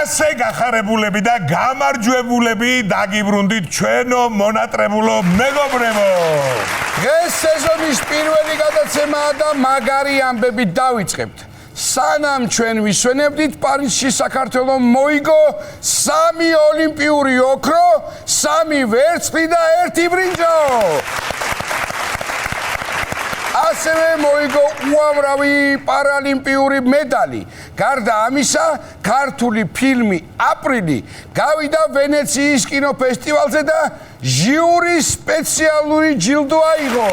ასე გახარებულები და გამარჯვებულები დაგიბრუნდით ჩვენო მონატრებულო მეგობრებო. დღეს სეზონის პირველი გადაცემაა და მაგარი ამბებით დავიწყებთ. სანამ ჩვენ ვისვენებდით, პარიზში საქართველომ მოიგო 3 ოლიმპიური ოქრო, 3 ვერცხლი და 1 ბრინჯაო. ასევე მოიგო უამრავი პარალიმპიური მედალი. გარდა ამისა, ქართული ფილმი „აპრილი“ გავიდა ვენეციის კინოფესტივალზე და ჟიურის სპეციალური ჯილდო აიღო.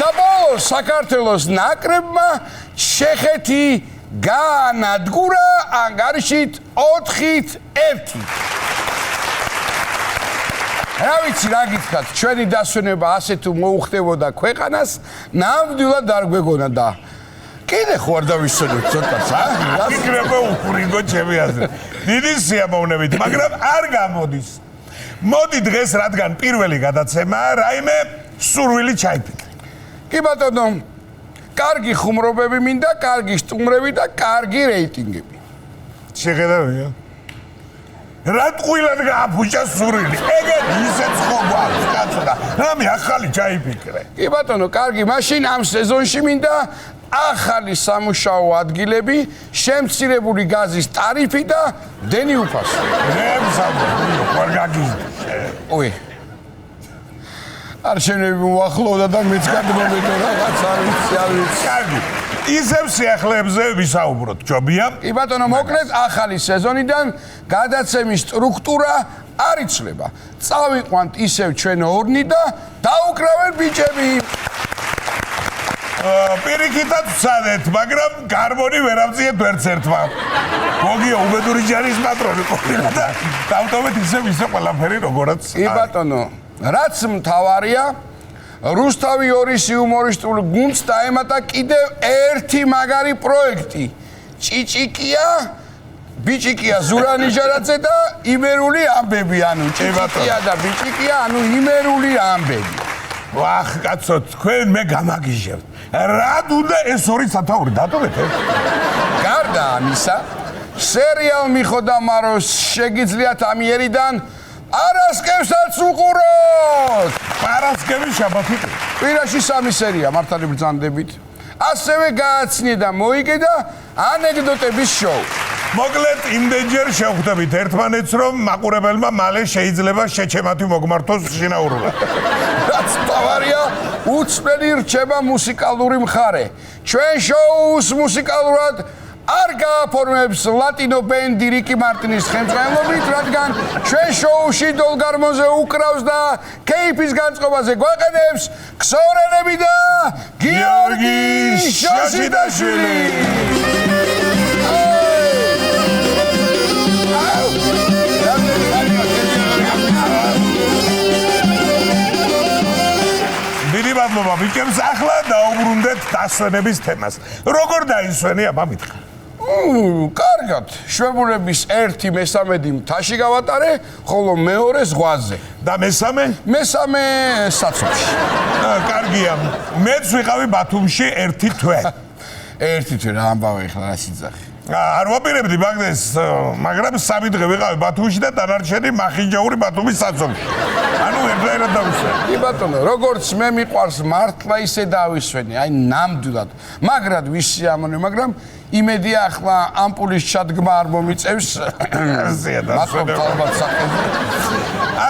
და ბოლოს საქართველოს ნაკრებმა ჩეხეთი გაანადგურა ანგარიშით 4-1. რა ვიცი რა გითხრათ, ჩვენი დასვენება ასე თუ მოუხდებოდა ქვეყანას, ნამდვილად არ გვეგონა და კიდე ხო არ დავისვენებთ ცოტაც, გიქრება უხურინგო ჩემი აზრით. დიდი სიამოვნებით, მაგრამ არ გამოდის. მოდი დღეს რადგან პირველი გადაცემაა, რაიმე სურვილი ჩაიფიქრე. კი ბატონო, კარგი ხუმრობები მინდა, კარგი სტუმრები და კარგი რეიტინგები. შეხედავია? რა ტყუილად გააფუჭა სურვილი? ეგეთ ისეც ხო გვაქვს, კაცო და რამე ახალი ჩაიფიქრე. კი ბატონო, კარგი, მაშინ ამ სეზონში მინდა ახალი სამუშაო ადგილები, შემცირებული გაზის ტარიფი და დენი უფასო. ვარ გაგიზდი. ой. არჩევნები მოახლოვდა და მეც გადმომედო რაღაც არ ვიცი. კარგი. ისევ სიახლეებზე ვისაუბროთ, ჯობია? კი ბატონო, მოკლედ ახალი სეზონიდან გადაცემის სტრუქტურა არ იცვლება. წავიყვანთ ისევ ჩვენ ორნი და დაუკრავენ ბიჭები. პირიქითაც ვცადეთ, მაგრამ გარბონი ვერ ავწიეთ ვერც ერთმა. გოგია უბედური ჯარის პატრონი ყოფილა და დავტოვეთ ისე ყველაფერი როგორაც. კი ბატონო, რაც მთავარია, რუსთავი ორის იუმორისტულ გუნდს დაემატა კიდევ ერთი მაგარი პროექტი. ბიჭიკია ზურანიჟარაძე და იმერული ამბები, ანუ ჭიჭიკია და ბიჭიკია, ანუ იმერული ამბები. ვახ, კაცო, თქვენ მე გამაგიჟებთ. რად უნდა ეს ორი სათაური დატოვეთ? გარდა ამისა, სერიალ მიხოდა მაროს შეგიძლიათ ამიერიდან არასკევსაც უყუროთ. არასკევი შაბათი. კვირაში 3 სერია მართალი ბრძანდებით. ასევე გააცნიე და მოიგე და ანეკდოტების შოუ. მოკლედ იმდენჯერ შევხვდებით ერთმანეთს, რომ მაყურებელმა მალე შეიძლება შეჩემათი მოგმართოს შინაურულად. რაც მთავარია, უცვლელი რჩება მუსიკალური მხარე. ჩვენ შოუს მუსიკალურად არ გააფორმებს ლატინო ბენდი რიკი მარტინის ხელმძღვანელობით, რადგან ჩვენ შოუში დოლგარმონზე უკრავს და კეიფის განწყობაზე გვაყენებს ქსოვრენები და გიორგი შაშიდაშვილი. დიდი მადლობა ბიჭებს, ახლა დაუბრუნდეთ დასვენების თემას. როგორ დაისვენია, მამითხრა? კარგად, შვებულების 1/3 მთაში გავატარე, ხოლო მეორე ზღვაზე. და მესამე? მესამე საცობში. კარგია, მეც ვიყავი ბათუმში 1 თვე. 1 თვე რა ამბავი ხლა რა სიძახი. არ ვაპირებდი მაგდეს, მაგრამ 3 დღე ვიყავი ბათუმში და დანარჩენი მახინჯაური ბათუმის საცობში. ანუ ერთდაერად დავისვენე. კი ბატონო, როგორც მე მიყვარს მართლა ისე დავისვენე, აი ნამდვილად. მაგრად ვისიამოვნე, მაგრამ იმედია ახლა ამპულის ჩადგმა არ მომიწევს.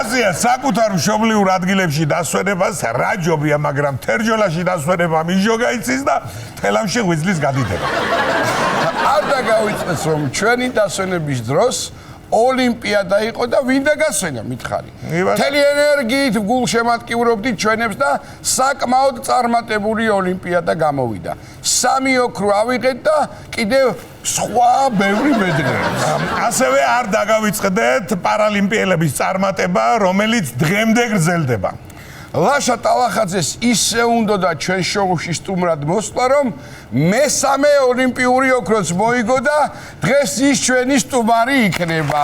აზია საკუთარ მშობლიურ ადგილებში დასვენებას რა ჯობია, მაგრამ თერჯოლაში დასვენება მიჟოგა იცის და თელამში ღვიძლის გადიდება. არ დაგავიწყდეს რომ ჩვენი დასვენების დროს ოლიმპიადა იყო და ვინდა გასვენა მითხარი. მთელი ენერგიით გულშემატკივრობდით ჩვენებს და საკმაოდ წარმატებული ოლიმპიადა გამოვიდა. 3 ოქრო ავიღეთ და კიდევ სხვა ბევრი მედლები. ასევე არ დაგავიწყდეთ პარალიმპიელების წარმატება, რომელიც დღემდე გრძელდება. ლაშა ტალახაძეს ისე უნდოდა ჩვენ შოუში სტუმრად მოსვლა, რომ მესამე ოლიმპიური ოქროც მოიგო და დღეს ის ჩვენი სტუმარი იქნება.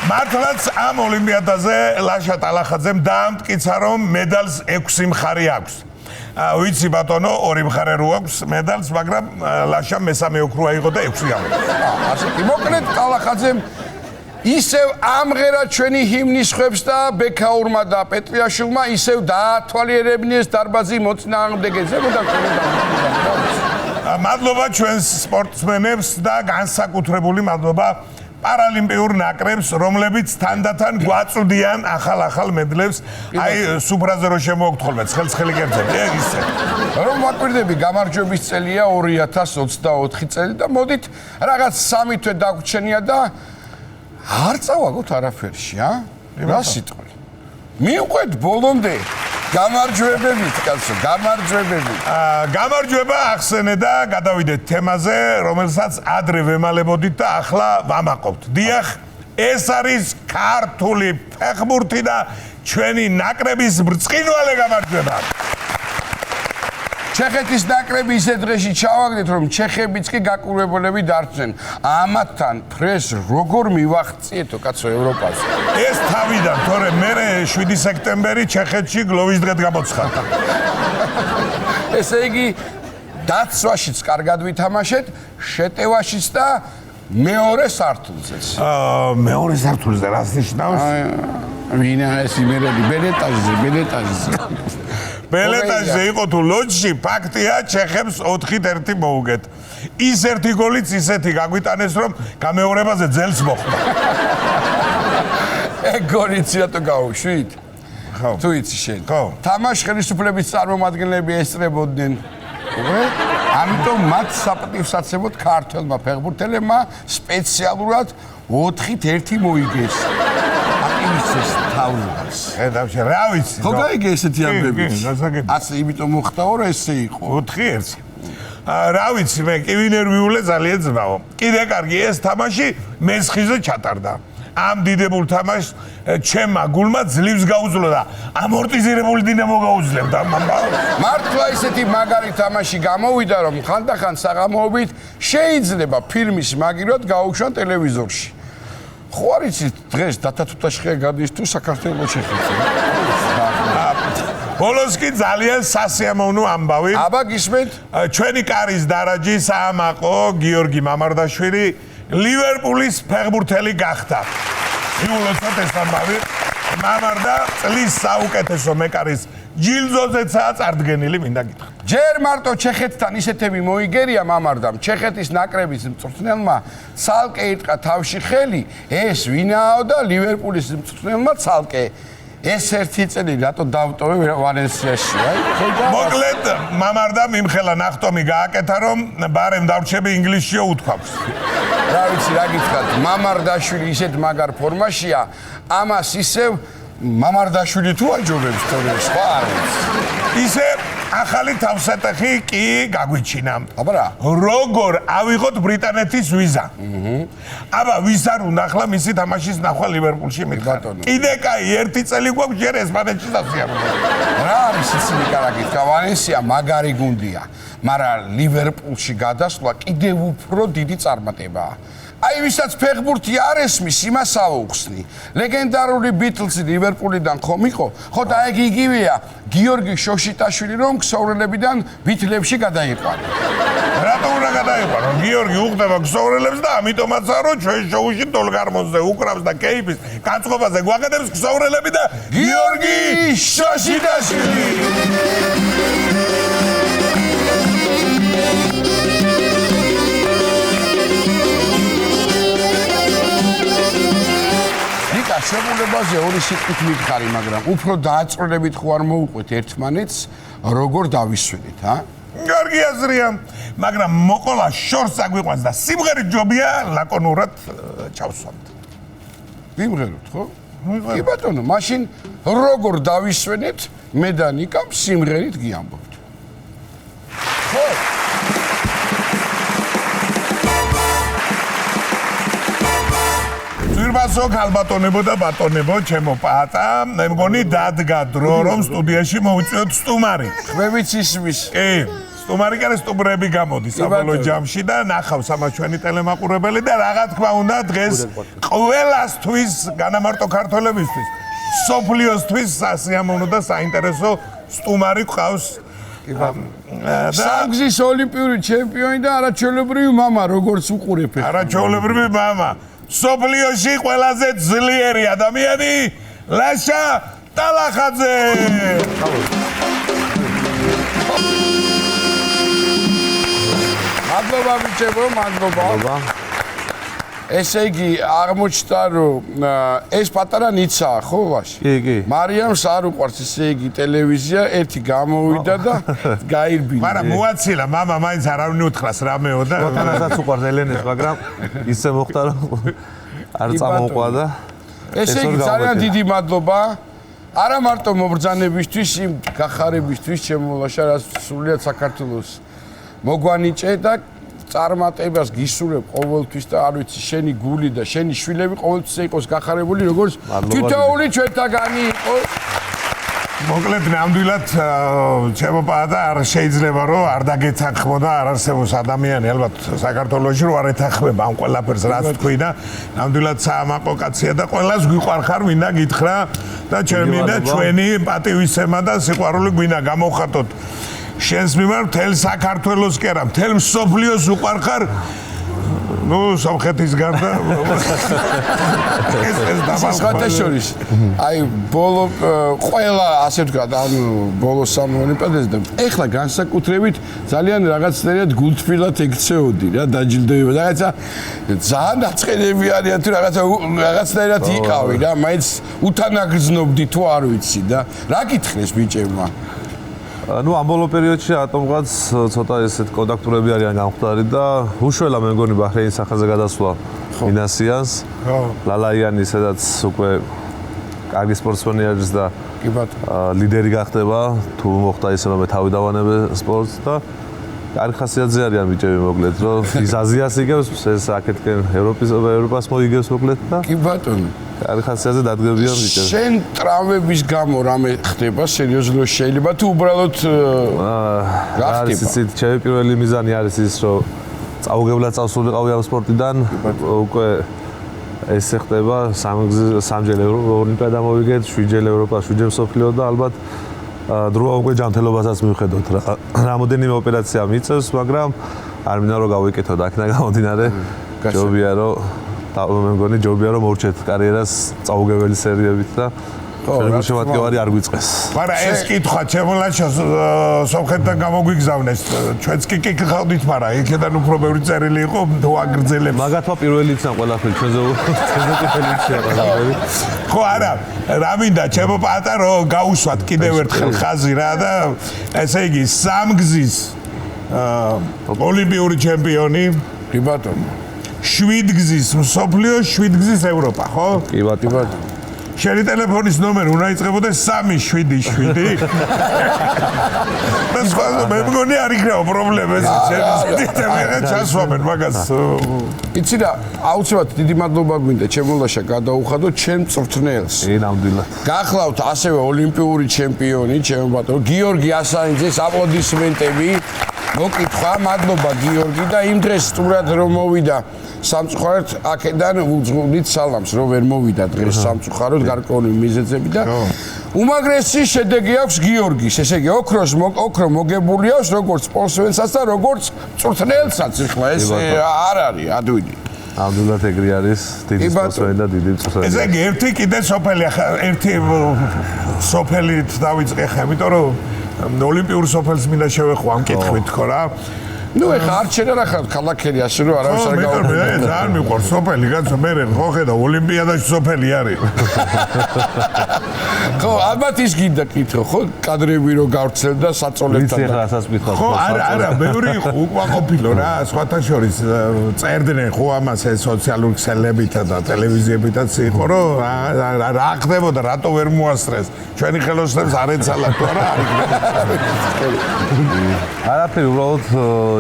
მართლაც ამ ოლიმპიადაზე ლაშა ტალახაძემ დაამტკიცა, რომ მედალს 6 მხარი აქვს. ვიცი ბატონო, ორი მხარე რო აქვს მედალს, მაგრამ ლაშა მესამე ოქრო აიღო და 6 გამო. ასეთი მოკლედ კალახაძემ ისევ ამღერა ჩვენი ჰიმნის ხვებს და ბექაურმა და პეტრიაშვილმა ისევ დაათვალიერებინეს დარბაზი მოწინააღმდეგეზე და მადლობა ჩვენს სპორტსმენებს და განსაკუთრებული მადლობა პარალიმპიურ ნაკრებს, რომლებიც თანდათან გვაწვდიან ახალ მედლებს. აი სუფრაზე რო შემოაქვთ ხოლმე ცხელ-ცხელი კერძები, ისე. რომ ვაკვირდები, გამარჯვების წელია 2024 წელი და მოდით რაღაც 3 თვე დაგვრჩენია და არ წავაგოთ არაფერში, რა სიტყვი. მივყვეთ ბოლომდე. გამარჯვებებით, კაცო, გამარჯვებებით. გამარჯვება ახსენე და გადავიდეთ თემაზე, რომელსაც ადრე ვემალებოდით და ახლა ვამაყობთ. დიახ, ეს არის ქართული ფეხბურთი და ჩვენი ნაკრების ბრწყინვალე გამარჯვება. ჩეხეთის ნაკრები ისე დღეში ჩავაგდეთ, რომ ჩეხებიც კი გაკვირვებულები დარჩნენ. ამათთან ფრეს როგორ მივახციეთო, კაცო, ევროპაზე. ეს თავიდან, თორე მე 7 სექტემბერი ჩეხეთში გლოვის დღედ გამოცხადდა. ესე იგი, დაცვაშიც კარგად ვითამაშეთ, შეტევაშიც და მეორე სართულზეც. მეორე სართულზე რას ნიშნავს? ვინა ეს იმერები ბელეტაჟზე. ბელეტაჟზე იყო თუ ლოჯში, ფაქტია, ჩეხებს 4-1 მოუგეთ. ის ერთი გოლიც ისეთი გაგვიტანეს, რომ გამეორებაზე ძელს მოხვდა. ეგ გოლიც რატო გაუშვით? ხო. თუ იცი შენ. ხო. თამაშ ხელისუფლების წარმომადგენლები ესწრებოდნენ. ამიტომ მათ საპატივსაცემად ქართველმა ფეხბურთელებმა სპეციალურად 4-1 მოიგეს. აკივისეს თავრობას. დავშე, რა ვიცი. ხო გაიგე ესეთი ამბები. გასაგებია. ასე იმიტომ მოხდაო, რომ ესე იყო. 4-1. რა ვიცი, მე კი ვინერვიულე ძალიან ძმაო. კიდე კარგი ეს თამაში მესხიზე ჩატარდა. ამ დიდებულ თამაშს ჩემმა გულმა ძლივს გაუძლო და ამორტიზირებული დინამო გაუძლებდა. მართლა ისეთი მაგარი თამაში გამოვიდა, რომ ხანდახან საღამოობით შეიძლება ფილმის მაგირად გაუშვან ტელევიზორში. ხო არ იცით დღეს დათათუთაშხია გადის თუ საქართველოს შეხება. ბოლოს კი ძალიან სასიამოვნო ამბავი. აბა გისმენთ? ჩვენი კარის დარაჯი საამაყო გიორგი მამარდაშვილი ლივერპულის ფეხბურთელი გახდა. მიულოცოთ ეს ამბავი. მამარდა წლის საუკეთესო მეკარის ჯილდოზეცაა წარდგენილი, მინდა გითხრათ. ჯერ მარტო ჩეხეთთან ისეთები მოიგერია მამარდამ, ჩეხეთის ნაკრების მწვრთნელმა ცალკე იტყა თავში ხელი, ეს ვინაო და ლივერპულის მწვრთნელმა ცალკე. ეს ერთი წელი რატო დავტოვე ვალენსიაში, აი? მოკლედ, მამარდამ იმხელა ნახტომი გააკეთა, რომ ბარემ დავრჩები ინგლისშიო უთქვამს. რა ვიცი, რა გითხრათ, მამარდაშვილი ისეთ მაგარ ფორმაშია, ამას ისევ მამარდაშვილი თუ აჯობებს თორე სხვა არ ვიცი. ისე ახალი თავსატეხი კი გაგვიჩინა. აბა რა? როგორ ავიღოთ ბრიტანეთის ვიზა? აბა ვის არ უნდა ახლა მისი თამაშის ნახვა ლივერპულში მითხარ. კიდე კაი ერთი წელი გვაქვს ჯერ ესპანეთში დასიამოვნო. რა არის იცი კარგით, ვალენსია მაგარი გუნდია, მაგრამ ლივერპულში გადასვლა კიდევ უფრო დიდი წარმატებაა. აი ვისაც ფეხბურთი არ ესმის, იმას აუხსნი. ლეგენდარული ბიტლსი ლივერპულიდან ხომ იყო? ხო და ეგ იგივეა გიორგი შოშიტაშვილი, რომ ქსოვრელებიდან ბიტლებში გადაიყვანა. რატო უნდა გადაიყვანო? გიორგი უხდება ქსოვრელებს და ამიტომაცაა რომ ჩვენ შოუში დოლგარმონზე უკრავს და კეიფის განწყობაზე გვაყენებს ქსოვრელები და გიორგი შოშიტაშვილი. შეებულებაზე ორი სიტყვით მითხარი, მაგრამ უფრო დააწვრილებით ხო არ მოუყვეთ ერთმანეთს, როგორ დავისვენით, კარგი აზრია, მაგრამ მოყოლა შორს აგვიყვანს და სიმღერით ჯობია ლაკონურად ჩავსვამთ. ვიმღეროთ, ხო? კი ბატონო, მაშინ როგორ დავისვენეთ, მე და ნიკამ სიმღერით გიამბობთ. ხო? ძვირბასო ქალბატონებო და ბატონებო, ჩემო პატა, მე მგონი დადგა დრო, რომ სტუდიაში მოვიწვიოთ სტუმარი. ხმებიც ისმის. კი, სტუმარი კი არის სტუმრები გამოდის საბოლოო ჯამში და ნახავს ამას ჩვენი ტელემაყურებელი და რა თქმა უნდა დღეს ყველასთვის, განამარტო ქართველებისთვის, სოფლიოსთვის სასიამოვნო და საინტერესო სტუმარი ყავს სამგზის ოლიმპიური ჩემპიონი და არაჩვეულებრივი მამა, როგორც უყურებ. არაჩვეულებრივი მამა. სოფლიოში ყველაზე ძლიერი ადამიანი ლაშა ტალახაძე. მადლობა ბიჭებო, მადლობა. ესე იგი აღმოჩნდა რომ ეს პატარა ნიცაა ხო ვაში? კი. მარიამს არ უყვარს ესე იგი ტელევიზია, ერთი გამოვიდა და გაირბინა. მაგრამ მოაცილა მამა მაინც არავინ უთხრას რამეო და როდესაც უყვარს ელენეს, მაგრამ ისე მოხდა რომ არ წამოყვა და ესე იგი ძალიან დიდი მადლობა. არა მარტო მობრძანებისთვის, იმ გახარებისთვის, ჩემო ლაშა, რაც სრულიად საქართველოს მოგვანიჭე და წარმატებას გისურვებ ყოველთვის და არ ვიცი შენი გული და შენი შვილები ყოველთვის იყოს გახარებული როგორც თითოეული ჩვენთაგანი იყოს. მოკლედ ნამდვილად ჩემო პატა არ შეიძლება რომ არ დაგეთანხმოდა არ არსებობს ადამიანი ალბათ საქართველოში რომ არ ეთანხმება ამ ყველაფერს რაც თქვი და ნამდვილად საამაყო კაცია და ყველას გვიყვარხარ მინდა გითხრა და მინდა ჩვენი პატივისცემა და სიყვარული გვინდა გამოვხატოთ შენს მიმართ მთელ საქართველოს კი არა მთელ მსოფლიოს უყვარხარ ნუ სომხეთის გარდა ეს სხვათაშორის აი ბოლო ყველა ასე ვთქვათ ანუ ბოლო სამ ოლიმპიადაზე და ეხლა განსაკუთრებით ძალიან რაღაცნაირად გულთბილად ექცეოდი რა დაჯილდოება რაღაცა ძალიან დაწყენები არიან თუ რაღაცნაირად იყავი რა მაინც უთანაგრძნობდი თუ არ ვიცი და რა გითხრეს ბიჭებმა ну ამ ბოლო პერიოდში ატომღაც ცოტა ესეთ კონტაქტურები არიან გამختარი და უშველა მე მგონი ბაჰრეინის სახაზე გადასვლა ინასიანს ლალაიანი სადაც უკვე კარგი სპორტსმენი არის და კი ბატონო ლიდერი გახდება თუ მოხდა ისე რომ მე თავი დავანებე სპორტს და კარგი ხასიათზე არიან ბიჭები მოკლედ რომ ის აზიას იგებს ეს აქეთკენ ევროპას მოიგებს მოკლედ და კი ბატონო კარგი ხასიათზე დადგებიან ბიჭები შენ ტრავმების გამო რამე ხდება სერიოზულად შეიძლება თუ უბრალოდ არის იცით ჩემი პირველი მიზანი არის ის რომ წაუგებლად წავსულიყავი ამ სპორტიდან უკვე ეს ხდება სამჯერ ოლიმპიადა მოვიგეთ 7ჯერ ევროპა 7ჯერ მსოფლიო და ალბათ დროა უკვე ჯანმრთელობასაც მივხედოთ რა რამოდენიმე ოპერაცია მიწევს მაგრამ არ მინდა რომ გავიკეთოთ აქედან გამომდინარე ჯობია რომ მე მგონი ჯობია რომ მორჩეთ კარიერას წაუგებელი სერიებით და შენ შემოადგენარი არ გვიწყეს მაგრამ ეს კითხვა ჩემოლაშა სომხეთთან გამოგვიგზავნეს ჩვენც კი გიხავდით მაგრამ იქიდან უფრო ბევრი წერილი იყო თუ აგრძელებს მაგათმა პირველი იციან ყველაფერი ჩვენზე პირველი იციან ყველაფერი ხო არა რა მინდა ჩემო პატა რომ გაუსვათ კიდევ ერთხელ ხაზი რა და ესე იგი სამგზის ოლიმპიური ჩემპიონი კი ბატონო 7 გზის მსოფლიო 7 გზის ევროპა ხო კი ბატონო შენი ტელეფონის ნომერი უნდა იწყებოდეს 377 და სხვა მე მგონი არ იქნება პრობლემა ეს შენ ჩასვამენ მაგას იცი რა აუცილებლად დიდი მადლობა გვინდა ჩემოლაშა გადაუხადო ჩემ წვრთნელს ნამდვილად გახლავთ ასევე ოლიმპიური ჩემპიონი ჩემო ბატონო გიორგი ასანიძეს აპლოდისმენტები მოკითხვა მადლობა გიორგი და იმ დღეს სტურად რომ მოვიდა სამწუხაროდ აქედან უძღვნით სალამს რომ ვერ მოვიდა დღეს სამწუხაროდ გარკვეული მიზეზები და უმაგრესი შედეგი აქვს გიორგის ესე იგი ოქრო მოგებული აქვს როგორც სპორტსმენსაც და როგორც წვრთნელსაც ეხლა ეს არ არის ადვილი ნამდვილად ეგრე არის დიდი სპორტსმენი და დიდი წვრთნელი ესე იგი ერთი კიდე სოფელი ახლა ერთი სოფელით დავიწყე ხა იმიტომ რომ ოლიმპიურ სოფელს მინდა შევეხო ამ კითხვით ხო რა ნუ ეხლა არჩენა რა ხარ ქალაქელი ასე რომ არავის არ გავუყურებ მე ძალიან მიყვარს სოფელი კაცო მე ხო ხედა ოლიმპიადაში სოფელი არის ხო ალბათ ის გინდა კითხო ხო კადრები რო გავრცელდა საწოლებთან ვიცი ხა ასაც მითხარ ხო არა ბევრი უკმაყოფილო რა სხვათა შორის წერდნენ ხო ამას ეს სოციალური ქსელებითა და ტელევიზიებითაც იყო რომ რა ხდებოდა რატო ვერ მოასწრეს ჩვენი ხელოსნებს არ ეცალა თუ არა არაფერი უბრალოდ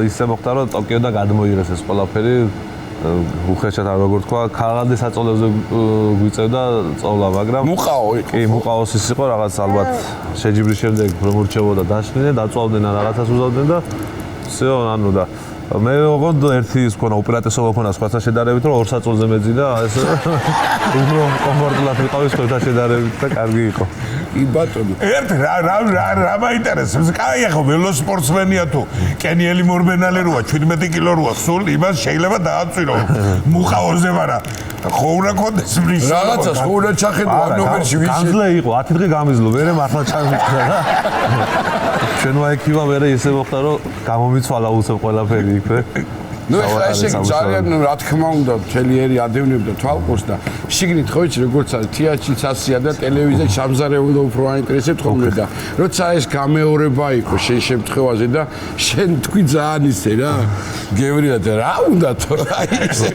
ისე მოხდა რომ ტოკიოდან გადმოიღეს ეს ყველაფერი უხეშად არ როგორ თქვა ქაღალდი საწოლებზე გვიწევდა წოვლა მაგრამ მუყაო იყო კი მუყაოს ის იყო რაღაც ალბათ შეჯიბრის შემდეგ რომ ურჩებოდა დაშლიდნენ დაწვავდნენ ან რაღაცას უზავდნენ და всё ანუ და მე ოღონდ ერთი ის ქონა ოპერატესობა ქონა სხვათა შედარებით რომ 2 საწოლზე მეძინა ეს უფრო კომფორტულად ვიყავი სხვათა შედარებით და კარგი იყო კი ბატონო. ერთ რა მაინტერესებს? კაი, ახლა ველოსპორტსმენია თუ კენიელი მორბენალი როა 17 კილო როა სულ იმას შეიძლება დააწვირო. მუყაოზე მარა. ხო უნდა კონდეს მრიშა. რაღაცას ხო უნდა ჩახედო ამ ნომერში ვიშე. განძლე იყო 10 დღე გამიზლო, მერე მართლა ჩამიწდა რა. ჩვენმა ეკივა მერე ისე მოხდა რომ გამომიცვალა უცებ ყველაფერი იქვე. ნუ ეხლა ესე ძალიან რა თქმა უნდა მთელი ადევნებდა თვალყურს და შიგნით ხო იცი როგორც არის თეატრიც ასია და ტელევიზია სამზარეულო უფრო აინტერესებთ ხოლმე და როცა ეს გამეორება იყო შენ შემთხვევაზე და შენ თქვი ძალიან ისე რა გევრიად რა უნდა თო აი ესე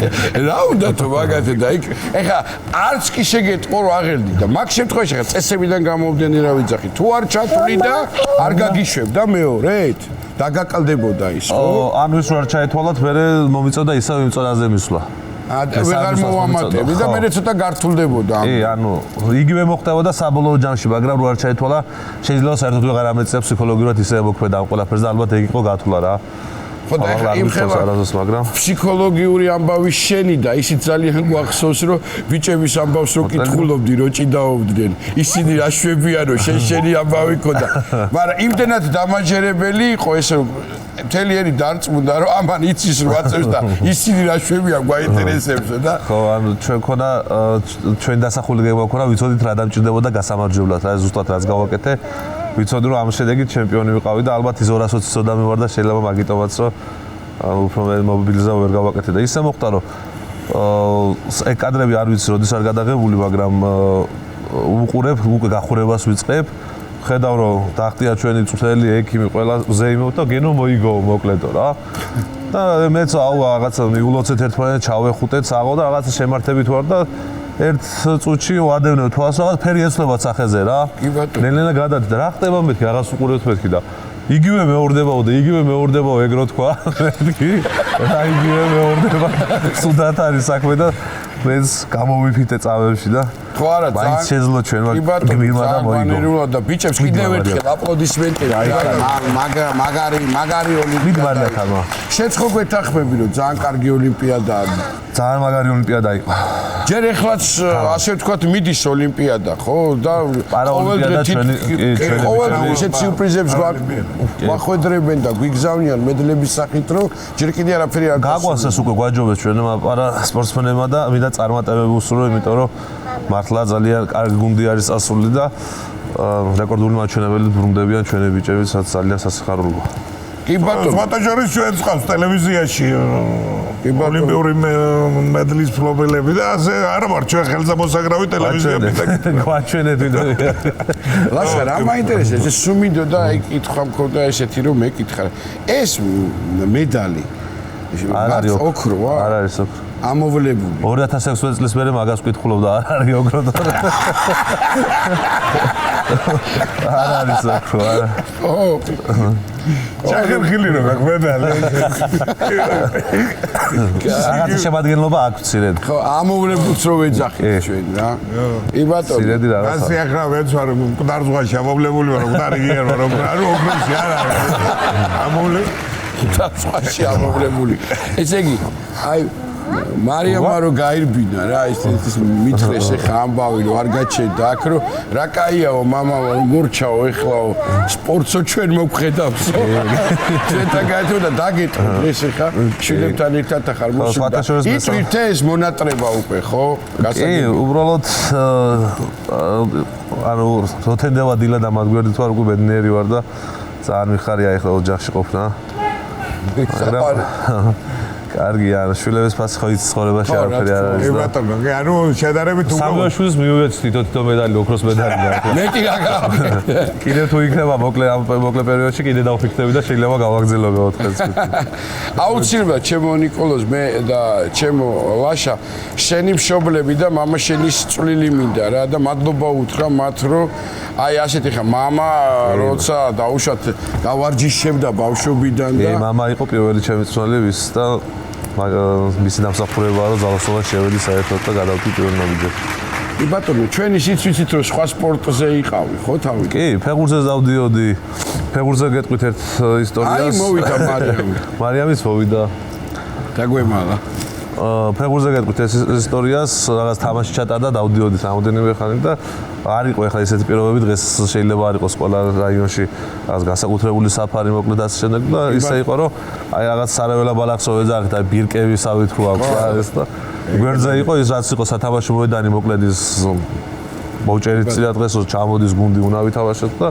რა უნდა თო მაგათი და იქ ეხლა არც კი შეგეტყო რომ აღერდი და მაგ შემთხვევაში ხა წესებიდან გამომდენი რა ვიძახი თუ არ ჩათვლი და არ გაგიშვებ და მეორედ დაგაკლდებოდა ის ხო? ანუ ის რო არ ჩაეთვალათ, მერე მომიწოდა ისევ იმ წონაზე მისვლა. ვეღარ მოვამატები და მე ცოტა გართულდებოდა. კი, ანუ იგივე მოხდებოდა საბოლოო ჯამში, მაგრამ რო არ ჩაეთვალა, შეიძლება საერთოდ ვეღარ ამეწია ფსიქოლოგიურად ისე მოქმედა ამ ყველაფერს და ალბათ ეგ იყო გათვლა რა. ხო და ეხლა იმ ხელა ფსიქოლოგიური ამბავი შენი და ისიც ძალიან გვახსოვს რომ ბიჭების ამბავს რო კითხულობდი რო ჭიდაობდნენ ისინი რა შვებიანო შენი ამბავი ქონდა მაგრამ იმდენად დამაჯერებელი იყო ეს მთელი ერი დარწმუნდა რომ ამან იცის რო აწევს და ისინი რა შვებიან გვაინტერესებსო და ხო ანუ ჩვენ ქონა ჩვენ დასახული გვაქვს ვიცოდით რა დამჭირდებოდა გასამარჯვებლად რა ზუსტად რაც გავაკეთე ვიცოდი რომ ამ შედეგით ჩემპიონი ვიყავი და ალბათ ის 220 წოდამი ვარ და შეიძლება მაგიტომაც რომ უფრო მობილიზა ვერ გავაკეთე და ისე მოხდა რომ ეგ კადრები არ ვიცი როდის არ გადაღებული მაგრამ უყურებ უკვე გახურებას ვიწყებ ხედავ რომ დახტია ჩვენი წვრთნელი ექიმი ყველა ზეიმო და გენო მოიგო მოკლედო რა და მეც აუ რაღაცა მიულოცეთ ერთმანეთს ჩავეხუტეთ საღო და რაღაცა შემართებით ვარ და ერთ წუთში ვადევნებ თვალს რაღაც ფერი ეცვლება სახეზე რა. ნელ-ნელა გადადი და რა ხდება მეთქი რაღაც უყურებთ მეთქი და იგივე მეორდებაო ეგ რო თქვა. მეთქი რა იგივე მეორდება. სუდათ არის საქმე და მეც გამოვიფიტე წავებში და ხო არა ძალიან შეძლო ჩვენმა გმირმა და მოიგო. და ბიჭებს კიდევ ერთხელ აპლოდისმენტი რა მაგარი ოლიმპიადა. შეცხო გვეთახმები რომ ძალიან კარგი ოლიმპიადაა. ძალიან მაგარი ოლიმპიადა იყო. ჯერ ეხლაც ასე ვთქვათ მიდის ოლიმპიადა ხო და ყოველდღე ისეთ სიურპრიზებს გვახვედრებენ და გვიგზავნიან მედლების სახით რომ ჯერ კიდე არაფერი არ გაგვას ეს უკვე გვაჯობეს ჩვენმა პარა სპორტსმენებმა და მინდა წარმატებები უსურვო იმიტომ რომ მართლა ძალიან კარგი გუნდი არის წასული და რეკორდული მაჩვენებელი ბრუნდებიან ჩვენი ბიჭები სადაც ძალიან სასიხარულოა კი ბატონო სვატაჟორის ჩვენს ყავს ტელევიზიაში ოლიმპიური მედლის ფლობელები და ასე არა ვარ ჩვენ ხელზე მოსაგრავი ტელევიზიები და გვაჩვენეთ ვიდეო ლაშა რა მაინტერესებს ეს სუმიდო და აი კითხვა მქონდა ესეთი რომ მეკითხა ეს მედალი არ არის ოქროა არ არის ოქრო ამოვლებული 2016 წლის მერე მაგას ვკითხულობდა არ არის ოქრო და არ არის ოქრო არა ჩახერხილი რომ აქ მედალი რაღაცა შემადგენლობა აქვს ცირედ ხო ამოვლებულს რო ვეძახით ჩვენ რა კი ბატონო ცირედი რაღაცა ასე ახლა ვეც ვარ მკვდარზღვაში ამოვლებული ვარ მკვდარი გიერ ვარ რო ოქროში არ არის ამოვლებული მკვდარზღვაში ამოვლებული ესე იგი აი მარიამა რო გაირბინა რა ის მითხრეს ხა ამბავი რო არ გაჩენდა აქ რო რა კაიაო мама მორჩაო ეხლაო სპორტსო ჩვენ მოგხედავსო ჩვენთან გაერთო და დაგეტყო ეს ხა შვილებთან ერთად ახარ მოსულდა იტვირთე ეს მონატრება უკვე ხო კი უბრალოდ ანუ როთენდება დილა და მაგგვერდით ვარ უკვე ბედნიერი ვარ და ძალიან მიხარია ეხლა ოჯახში ყოფნა კარგია, შვილების ფასი ხო იცის ცხოვრებაში არაფერი არ არის და. კი ბატონო, ანუ შედარებით უფრო სამი შვილს მიუვეც თითო მედალი, ოქროს მედალი და. მეტი გაგავე. კიდე თუ იქნება მოკლე პერიოდში კიდე დავფიქრდები და შეიძლება გავაგზავნო 4 წუთი. აუცილებლად ჩემო ნიკოლოზ მე და ჩემო ლაშა შენი მშობლები და мама შენის წვლილი მინდა რა და მადლობა უთხრა მათ რომ აი ასეთი ხა мама როცა დაუშვათ გავარჯიშებდა ბავშვობიდან და კი мама იყო პირველი ჩემი წვლილი ვის და მისი დამსახურებაა რომ ძალოსნობა შევედი საერთოდ და გადავდი პირველ ნაბიჯებში. კი ბატონო, ჩვენ ისიც ვიცით რომ სხვა სპორტზე იყავი, ხო თავი? კი, ფეხბურთზე დავდიოდი. ფეხბურთზე გეტყვით ერთ ისტორიას. აი მოვიდა მარიამი. მარიამის მოვიდა. დაგვემალა. ფეხბურთზე გეტყვით ეს ისტორიას, რაღაც თამაში ჩატარდა, დავდიოდით რამოდენიმე ხანი და არ იყო ახლა ესეთი პირობები, დღეს შეიძლება არ იყოს ყველა რაიონში რაღაც განსაკუთრებული საფარი მოკლედ ასე შემდეგ და ისე იყო, რომ აი რაღაც სარეველა ბალახს ვეძახით, აი ბირკევისავით ხო აქვს რა ეს და გვერდზე იყო ის რაც იყო სათამაშო მოედანი მოკლედ ის მოჭერით წილა დღეს ჩამოდის გუნდი უნდა ვითამაშოთ და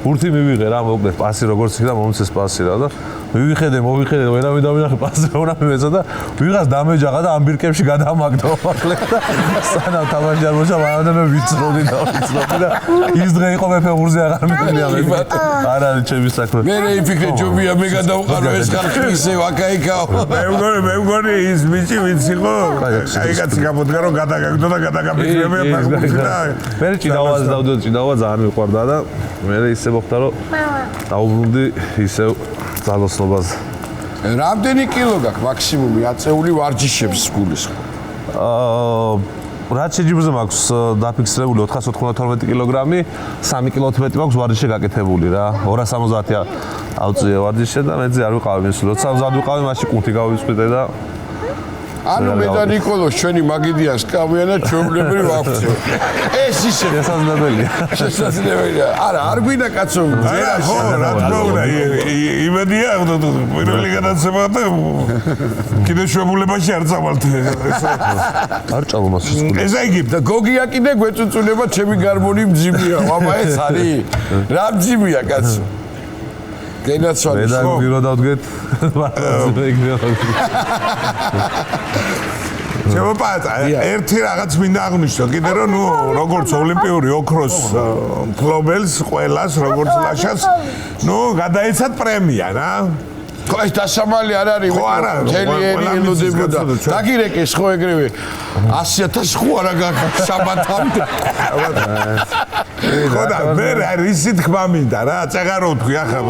ბურთი მივიღე რა მოკლედ პასი როგორც იქნა მომცეს პასი რა და მივიხედე ვერავინ დავინახე პასი რა მივეცა და ვიღაც დამეჯახა და ამ ბირკებში გადამაგდო მოკლედ და სანამ თამაში არ მოჭა მანამდე ვიცროდი და ის დღე იყო მე ფეხბურთზე აღარ მივიდა არ არის ჩემი საქმე მე ვიფიქრე ჯობია მე გადავყარო ეს ხალხი ისე ვაკაიკაო მე მგონი ის ბიჭი ვინც იყო აი კაცი გამოდგა რომ გადაგაგდო და გადაგაფიქრებია ფეხბურთი და მე ჭიდავაზე დავდიოდი ჭიდავა ძალიან მიყვარდა და მე ისე მოხდა რომ დაუბრუნდი ისე ძალოსნობაზე. რამდენი კილო გაქვს მაქსიმუმი აწეული ვარჯიშებს გულის? რაც შეჯიბრზე მაქვს დაფიქსირებული 492 კილოგრამი, 3 კილო 11 მაქვს ვარჯიში გაკეთებული რა. 270 ავწია ვარჯიში და მეძე არ ვიყავი მისული. როცა მზად ვიყავი, მაშინ კუნთი გავიწვიდე და ანუ მე და ნიკოლოს ჩვენი მაგიდიანს კავიანა ჩვეულებრივ ვაქვს. ეს ისე შესაძლებელია. არა, არ გვინდა კაცო. არა, ხო, რა თქმა უნდა, იმედია, პირველი გადაცემა და კიდე შვებულებაში არ წავალთ. არ ჭამო მას სკული. ეს აიგი და გოგია კიდე გვეწუწუნება ჩემი გარმონი მძიმეა. აბა ეს არის. რა მძიმეა კაცო? გენაცვალე ხო. მე და გირო დავდგეთ. შემოპატა ერთი რაღაც მინდა აღნიშნო კიდე რომ ნუ როგორც ოლიმპიური ოქროს მფლობელს ყველას როგორც ლაშას ნუ გადაეცათ პრემია რა ხო ეს დასამალი არ არის თელიერი ელოდებოდა დაგირეკეს ხო ეგრევე 100,000 ხო არა გაქვს საბათამდე ხო და მე რისი თქმა მინდა რა წეღარო ვთქვი ახლა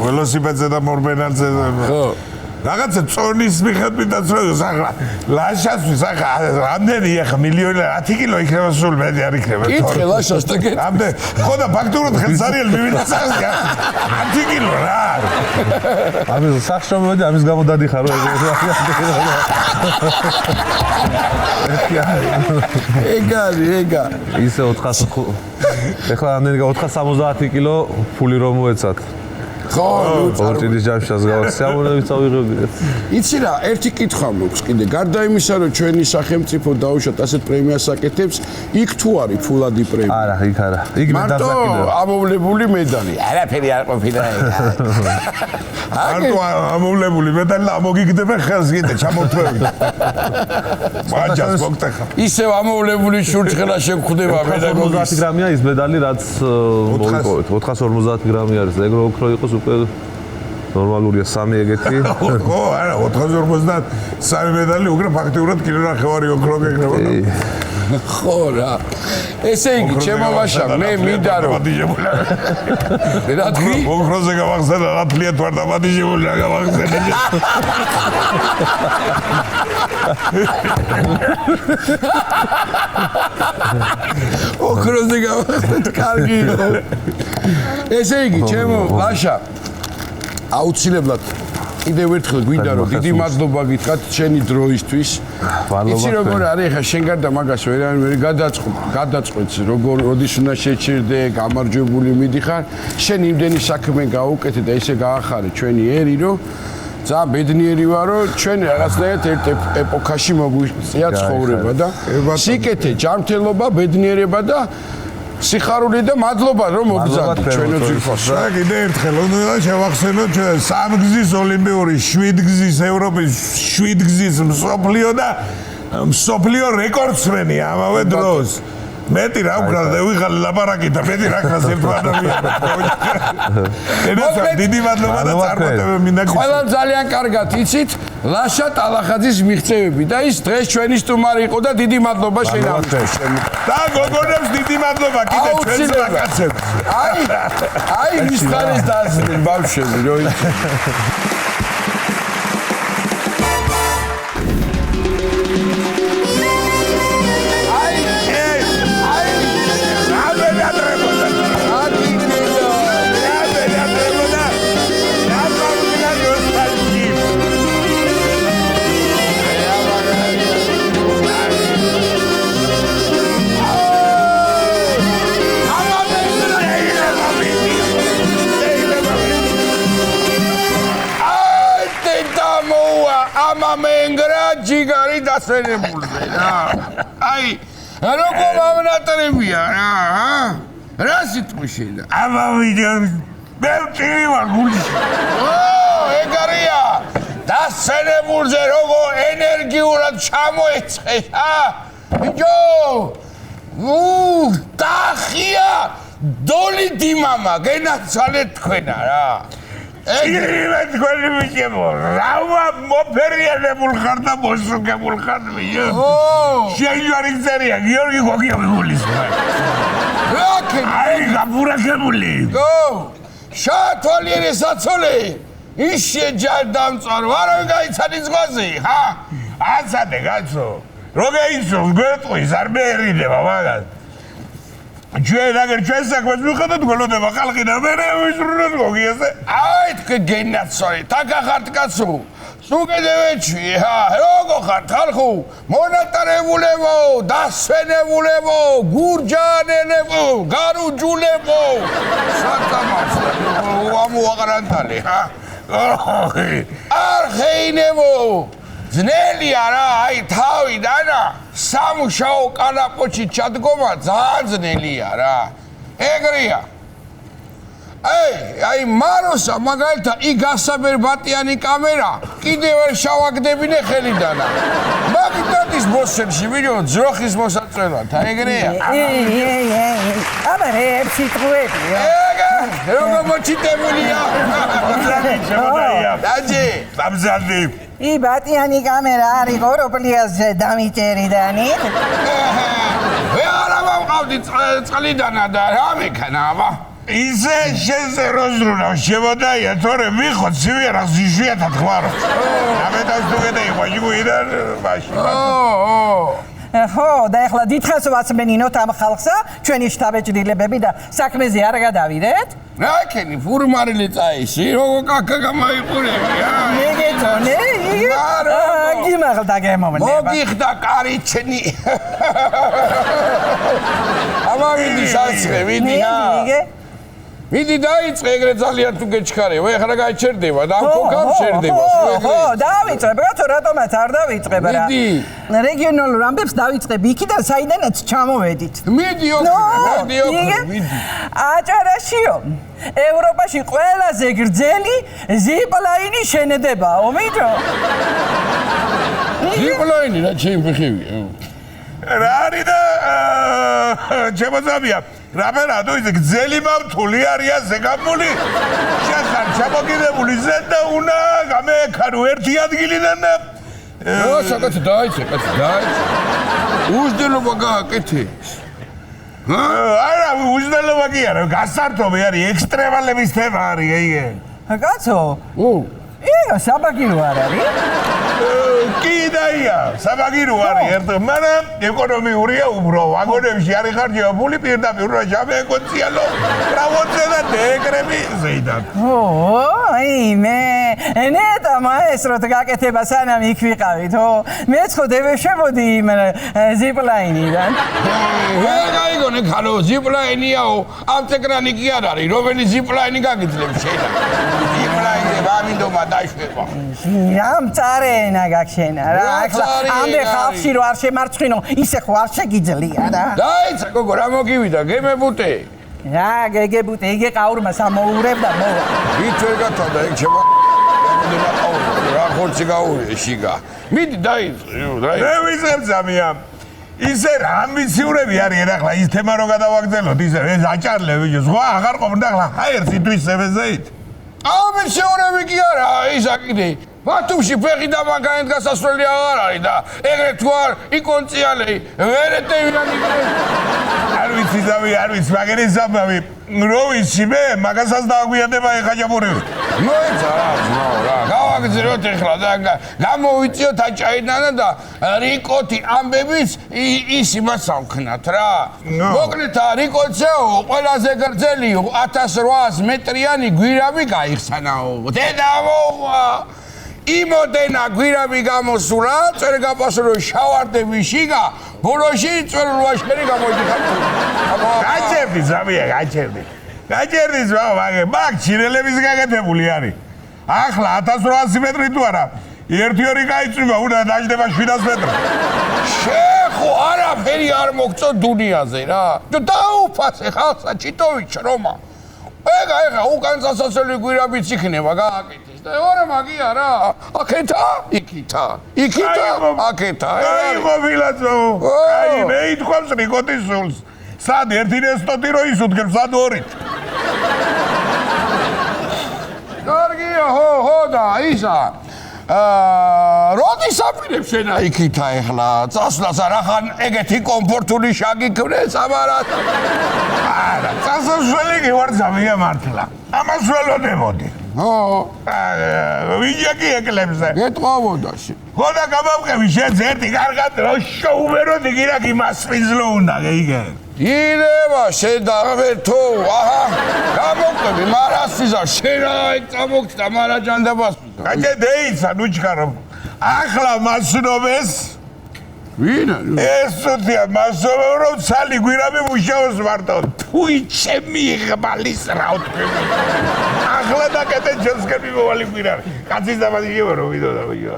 ველოსიპედზე და მორბენალზე ხო რაღაცა წონის მიხედვითაც რომ ახლა ლაშასთვის ახლა რამდენი ახლა მილიონი 10 კილო იქნება სულ მეტი არ იქნება კითხე ლაშას და კითხე რამდენი ხო და ფაქტურად ხელსარიელი მივიდა სახში 10 კილო რა ამის სახშობოდი ამის გამო დადიხარო ეგა ისე 400 ახლა ამერიკა 470 კილო ფული რომ მოეცათ ხო, პორტიდის ჯამშას გავახსენებთ წავიღებდით. იცი რა, ერთი კითხვა მაქვს კიდე. გარდა იმისა, რომ ჩვენი სახელმწიფო დაუშვათ ასეთ პრემიას აკეთებს, იქ თუ არის ფულადი პრემია? არა, იქ არა. იქ მე დაზაკიდე. მარტო ამოვლებული медаლი. არაფერი არ ყოფილა. მარტო ამოვლებული медаლი და ამოგიგდება ხელს კიდე ჩამოთვლებით. მაჯას მოგტეხა. ისევ ამოვლებული შურჩხელა შეგხვდება პედაგოგის. 450 გრამია ის медаლი, რაც მოვიპოვეთ. 450 გრამი არის. ეგ რო ოქრო იყოს უკვე ნორმალურია 3 ეგეთი. ხო, არა, 453 медаლი უკვე ფაქტიურად კილონახევარი ოქრო გეკრება. ხო რა. ესე იგი, ჩემო ვაშა, მე მინდა რომ რა თქვი? ოქროზე გავახსენა, რათლიათ ვარ დამადიჟებული რა გავახსენა. ოქროზე გავახსენეთ, კარგი იყო. ესე იგი, ჩემო ვაშა, აუცილებლად კიდევ ერთხელ გვინდა რომ დიდი მადლობა გითხრათ შენი დროისთვის. იცი როგორ არის ხა შენ გარდა მაგას ვერ გადაწყვეტს როგორ როდის უნდა შეჭirdე, გამარჯვებული მიდიხარ. შენ იმდენი საქმე გაუკეთე და ესე გაახარე ჩვენი ერი რომ ძალიან ბედნიერი ვარ რომ ჩვენ რაღაცნაირად ერთ ეპოქაში მოგვიწია ცხოვრება და სიკეთე, ჯანმრთელობა, ბედნიერება და სიხარული და მადლობა რომ მოგზავნით ჩვენო ძირფას. რა კიდე ერთხელ უნდა შევახსენოთ ჩვენ 3 გზის ოლიმპიური, 7 გზის ევროპის, 7 გზის მსოფლიო და მსოფლიო რეკორდსმენი ამავე დროს. მეტი რა ვქნა და ვიღალ ლაპარაკი და მეტი რა ქნას ერთ ადამიანს. ენაცა დიდი მადლობა და წარმატებები მინდა გისურვო. ყველამ ძალიან კარგად იცით ლაშა ტალახაძის მიღწევები და ის დღეს ჩვენი სტუმარი იყო და დიდი მადლობა შენამისთვის. და გოგონებს დიდი მადლობა კიდე ჩვენს კაცებს. აი ის ხარეს დაასწრენ ბავშვები რო იცი. ჯიგარი დასვენებულზე რა. აი, როგორ ამნატრებია რა, რა სიტყვში და. ამავიდე მე ვწირი ვარ გულში. ეგარია. დასვენებულზე როგორ ენერგიულად ჩამოეწყეს, ბიჭო. დახია დოლი დიმამა გენაცვალეთ თქვენა რა. იგივე თქვენი ბიჭებო, რავა მოფერიანებულ ხარ და მოსუგებულ ხარ ბიჭო. შეიჯვარი წერია გიორგი გოგიოვილის. აი გაბურაკებული. შათვალიერე საცოლე ის შეჯადამწარ ვარავინ გაიცანი ზღვაზე აცადე კაცო რო გაიცოს გვეტყვის არ მეერიდება მაგას ჩვენ აგერ ჩვენ საქმეს მივხედოთ გველოდება ხალხი და მე ვიზრუნოთ გოგიაზე აი თქვენ გენაცვალე თაგახართ კაცო სუგედევეჩი როგორ ხართ ხალხო მონატარებულებო დასვენებულებო გურჯანელებო გარუჯულებო სათამაშო ამოაღრანტალე არხეინებო ძნელია რა აი თავიდანა სამუშაო კანაპოჩი ჩადგომა ძალიან ძნელია რა ეგრეა აი მაროსა მაგალითად იქ გასაბერბატიანი კამერა კიდევ ვერ შავაგდებინე ხელიდანა მაგიტად ის მოსებში ვიდეო ძროხის მოსაწვევად ეგრეა აბა სიტყვებია როგორ მოჩიტებულია დაჯი სამზადდი ი ბატიანი კამერა არის გოროპლიაზე დამიჭერიდანი მე არა მოვყავდი წყლიდანა და რა მექანა აბა ისე შენზე როზრუნავ შემოდაია თორე ვიხოთ სივერახს იშვიათად ხმარო ამეტას თუ გადაიყვა ჯგუიდან მაშინ ხო და ეხლა დიდხანს ვაცმენინოთ ამ ხალხსა ჩვენი შტაბეჭდილებები და საქმეზე არ გადავიდეთ რა ქენი ფურმარილი წაისი როგორ კაკა გამოიყურები მეგეთონე გიმაღლდა გემოვნება მოგიხდა კარიჩნი ამავიდი საცხე ვიდი ვიდი დაიწყე ეგრე ძალიან თუ გეჩქარება ეხლა გაიჩერდება და ამ ქოქამ შერდება ხო დავიწყებ რატო რატომაც არ დავიწყებ რა რეგიონალურ ამბებს დავიწყებ იქიდან საიდანაც ჩამოვედით მიდი ვიდი აჭარაშიო ევროპაში ყველაზე გრძელი ზიპლაინი შენდებაო მიჯო ზიპლაინი რა ჩემფეხებია რა არის და ჩემოძაბია რაბერადო ის გძელი მავთული არის ასე გამული შეხარ ჩამოგიდებული ზედ და უნდა გამექარო ერთი ადგილიდან სადაც დაიწყე უჯდელობა გააკეთე არა უჯდელობა კი არა გასართობი არის ექსტრემალების თემა არის ეგ კაცო ია საბაგირო არ არის კი დაია საბაგირო არის ერთო მაგრამ ეკონომიურია უფრო ვაგონებში არის ხარჯებული პირდაპირ რა ჩამეეკონციალო რავოძე და დეკრები ზეიდან მე ნეტა მაესტრო გაკეთება სანამ იქ ვიყავით მეც ხო დევეშებოდი იმ ზიპლაინიდან გაიგონე ხალო ზიპლაინიაო ამ ეკრანი კი არ არის რომელი ზიპლაინი გაგიძლებ შეიძლება ზიპლაინი ვამინდომა დაიშვება რამ წარენა გაქშენა რა ახლა ამდე ხალხში რო არ შემარცხინო ისე ხო არ შეგიძლია რა დაიცა გოგო რა მოგივიდა გემებუტე რა გეგებუტე იგე ყაურმა სამოურებდა მოვა ვით ვერ გათავდა ეგ შემა რა ხორცი გაურია შიგა მიდი დაიწყე მე ვიზებ ზამია ისე რა ამბიციურები არიან ახლა ის თემა რო გადავაგრძელოთ ისე ეს აჭარლები ზღვა აღარ ყოფნა ახლა ჰაერს იტვისებეზეით ამბიციურები კი არა ისა კიდე ბათუმში ფეხი და მაგანეთ გასასვლელი აღარ არის და ეგრე თუ არ იკონციალე ვერეტევიანი არ ვიცი ზავი არ ვიცი მაგერი ზამავი რო ვიცი მე მაგასაც დააგვიანდება ეხაჭაპური მოიცა რა ძმაო რა გავაგზავნოთ ეხლა და გამოვიწიოთ აჭაიდანა და რიკოთი ამბების ის იმას ავქნათ რა მოკლედ რიკოცეო ყველაზე გრძელი 1800 მეტრიანი გვირაბი გაიხსანაო დედამოვა იმოდენა გვირაბი გამოსულა წერ გაპასურო შავარდები შიგა ბოლოში წვერულვაშკერი გამოდიხარ გაჭერდი ზამია გაჭერდი ზვა მაგ ჩინელების გაკეთებული არის ახლა 1800 მეტრი თუ არა ერთი ორი გაიწვივა, უნდა დაждდება 700 მეტრს. შეხო არაფერი არ მოგწო დუნიაზე რა. დაუფასე ხალხსა ჩიტოვიჩ რომა. ეხა უკან სასასვლელი გვირაბიც იქნება გააკეთეს და ორა მაგია რა. აქეთა, იქითა. აქეთა. აი მობილაცო. აი მე ითქვამს რიკოტის სულს. სად ერთი რესტოთი რო ისუდგებს, სად ორი. კარგია, ხო და ისა. როდის აპირებ შენა იქითა ეხლა? წასვლას არახან ეგეთი კომფორტული შაგი ქმნეს ამარად. არა, წასასვლელი კი ვარ ზამია მართლა. ამას ველოდებოდი. ხო. ვიჯაკი ეკლებზე. გეტყვავოდა შე. ხო და გამავყევი შენს ერთი კარგად რო შოუმეროდი გირაკი მასპინძლო უნდა გეიგე. ირევა შედავერთო, აჰა, გამოყვები მარასიზა, შენ აი წამოგწდა მარაჯანდაბას. კაჭე დეიცა ნუჩქარო. ახლა მასნობეს ვინა? ეს სუთია მასობო რომ ცალი გვირაბი მუშაობს მარტო. თუი ჩემი ღმალის რა ვთქვი. ახლა დაკეთე ჯოსკები მოვალი გვირაბი. კაცის დამადიო რომ ვიდოდა ვიო.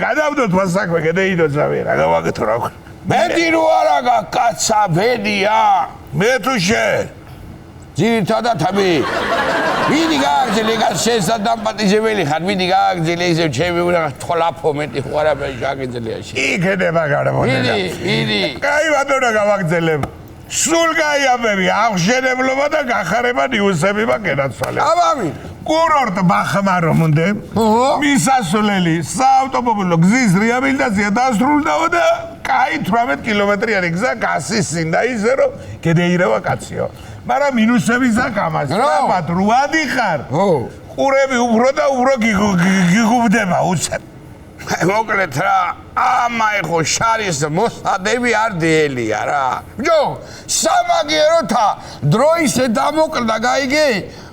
გადავდოთ მას საქმე გადაიდო ზავი რა გავაკეთო რა ვქნა. მედი რო არაგა კაცა ბედია. მე თუ შენ ძირითადად ამი. მიდი გააგზელე გას შესადამპატიჟებელი ხარ, მიდი გააგზელე ისე ჩემი უნდა თოლაფო მეტი ხوارაბე შაგეძლია შე. იქნება გარემოდება. მიდი. კაი ბატონო გავაგზელებ. სულ გაიაბები აღშენებლობა და გახარება ნიუსებიმა გენაცვალე. აბამი. კურორტ ბახმარო მუნდე. მისასვლელი საავტომობილო გზის რეაბილიტაცია დასრულდაო და კაი 18 კილომეტრიანი გზა გასისინდა ისე რომ გედეირევა კაციო. მაგრამ მინუსების აკამას. რაბათ რუადი ხარ. ყურები უფრო და უფრო გიგუბდება უცებ. მოკლედ რა, ამაი ხო შარის მოსადები არ დიელია რა. ჯო, სამაგიეროთა დროისე დამოკლდა გაიგე?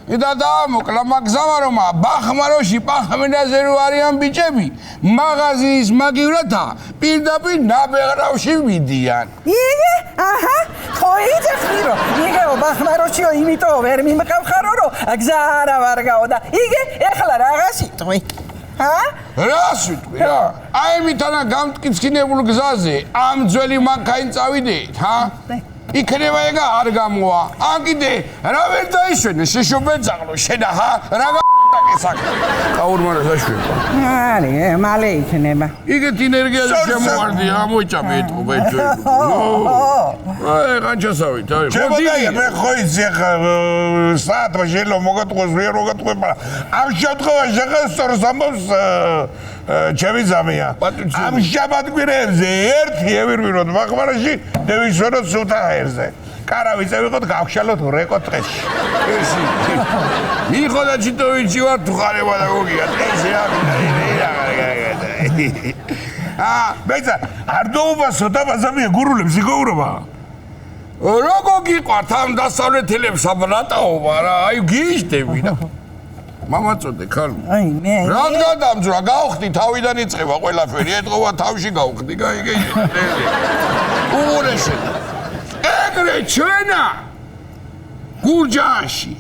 და დაამოკლა მაგზავარომა ბახმაროში პახმინაზე რო არიან ბიჭები, მაღაზიის მაგივრათა პირდაპირ ნაბეღრავში ვიდიან. იგე? აჰა, ხო იცხირო. იგეო ბახმაროშიო იმიტომ ვერ მიმყავხარო რომ გზა არა ვარ გაო და იგე ეხლა რაღაც იტყვი. რას ვიტყვი რა? აი მითანა გამტკიცინებულ გზაზე ამ ძველი მანქაინ წავიდეთ, იქნება ეგა არ გამოვა. ან კიდე რა ვერ დაიშვენე შეშობეძაღლო შენა რა გაკეთე გაურმარა საშვება. არი, მალე იქნება. იგეთ ენერგიაზე შემოვარდი, ამოიჭამე ეთყობა ეჭვები. აი განჩასავით, აი. ჩემოდაია მე ხო იცი ხა საათმა შეიძლება მოგატყოს ვერ მოგატყვება. ამ შემთხვევაში ხა სწორს ამბობს ჩემი ზამია. ამ შაბათგვირებზე ერთი ევირვიროთ ბახმარაში დევისვენოთ სუთა ჰერზე. კარავი წევიყოთ გავშალოთ რეკო ტყეში. ესი. მიხო და ჩიტოვიჩი ვარ თუ ხარება და გოგია ტყეში ბეცა არ დაუბასო და ბაზამია გურულებს იგოურობა. როგორ გიყვართ ამ დასავლეთელებს აბრატაობა რა, აი გიჟდები რა. მამაწოდე ხალხი. აი მე. რადგან დამძვრა გავხდი თავიდან იწება ყველაფერი, ეთყობა თავში გავხდი, გაიგე. უღურეში. ეგრე ჩვენა გურჯაანში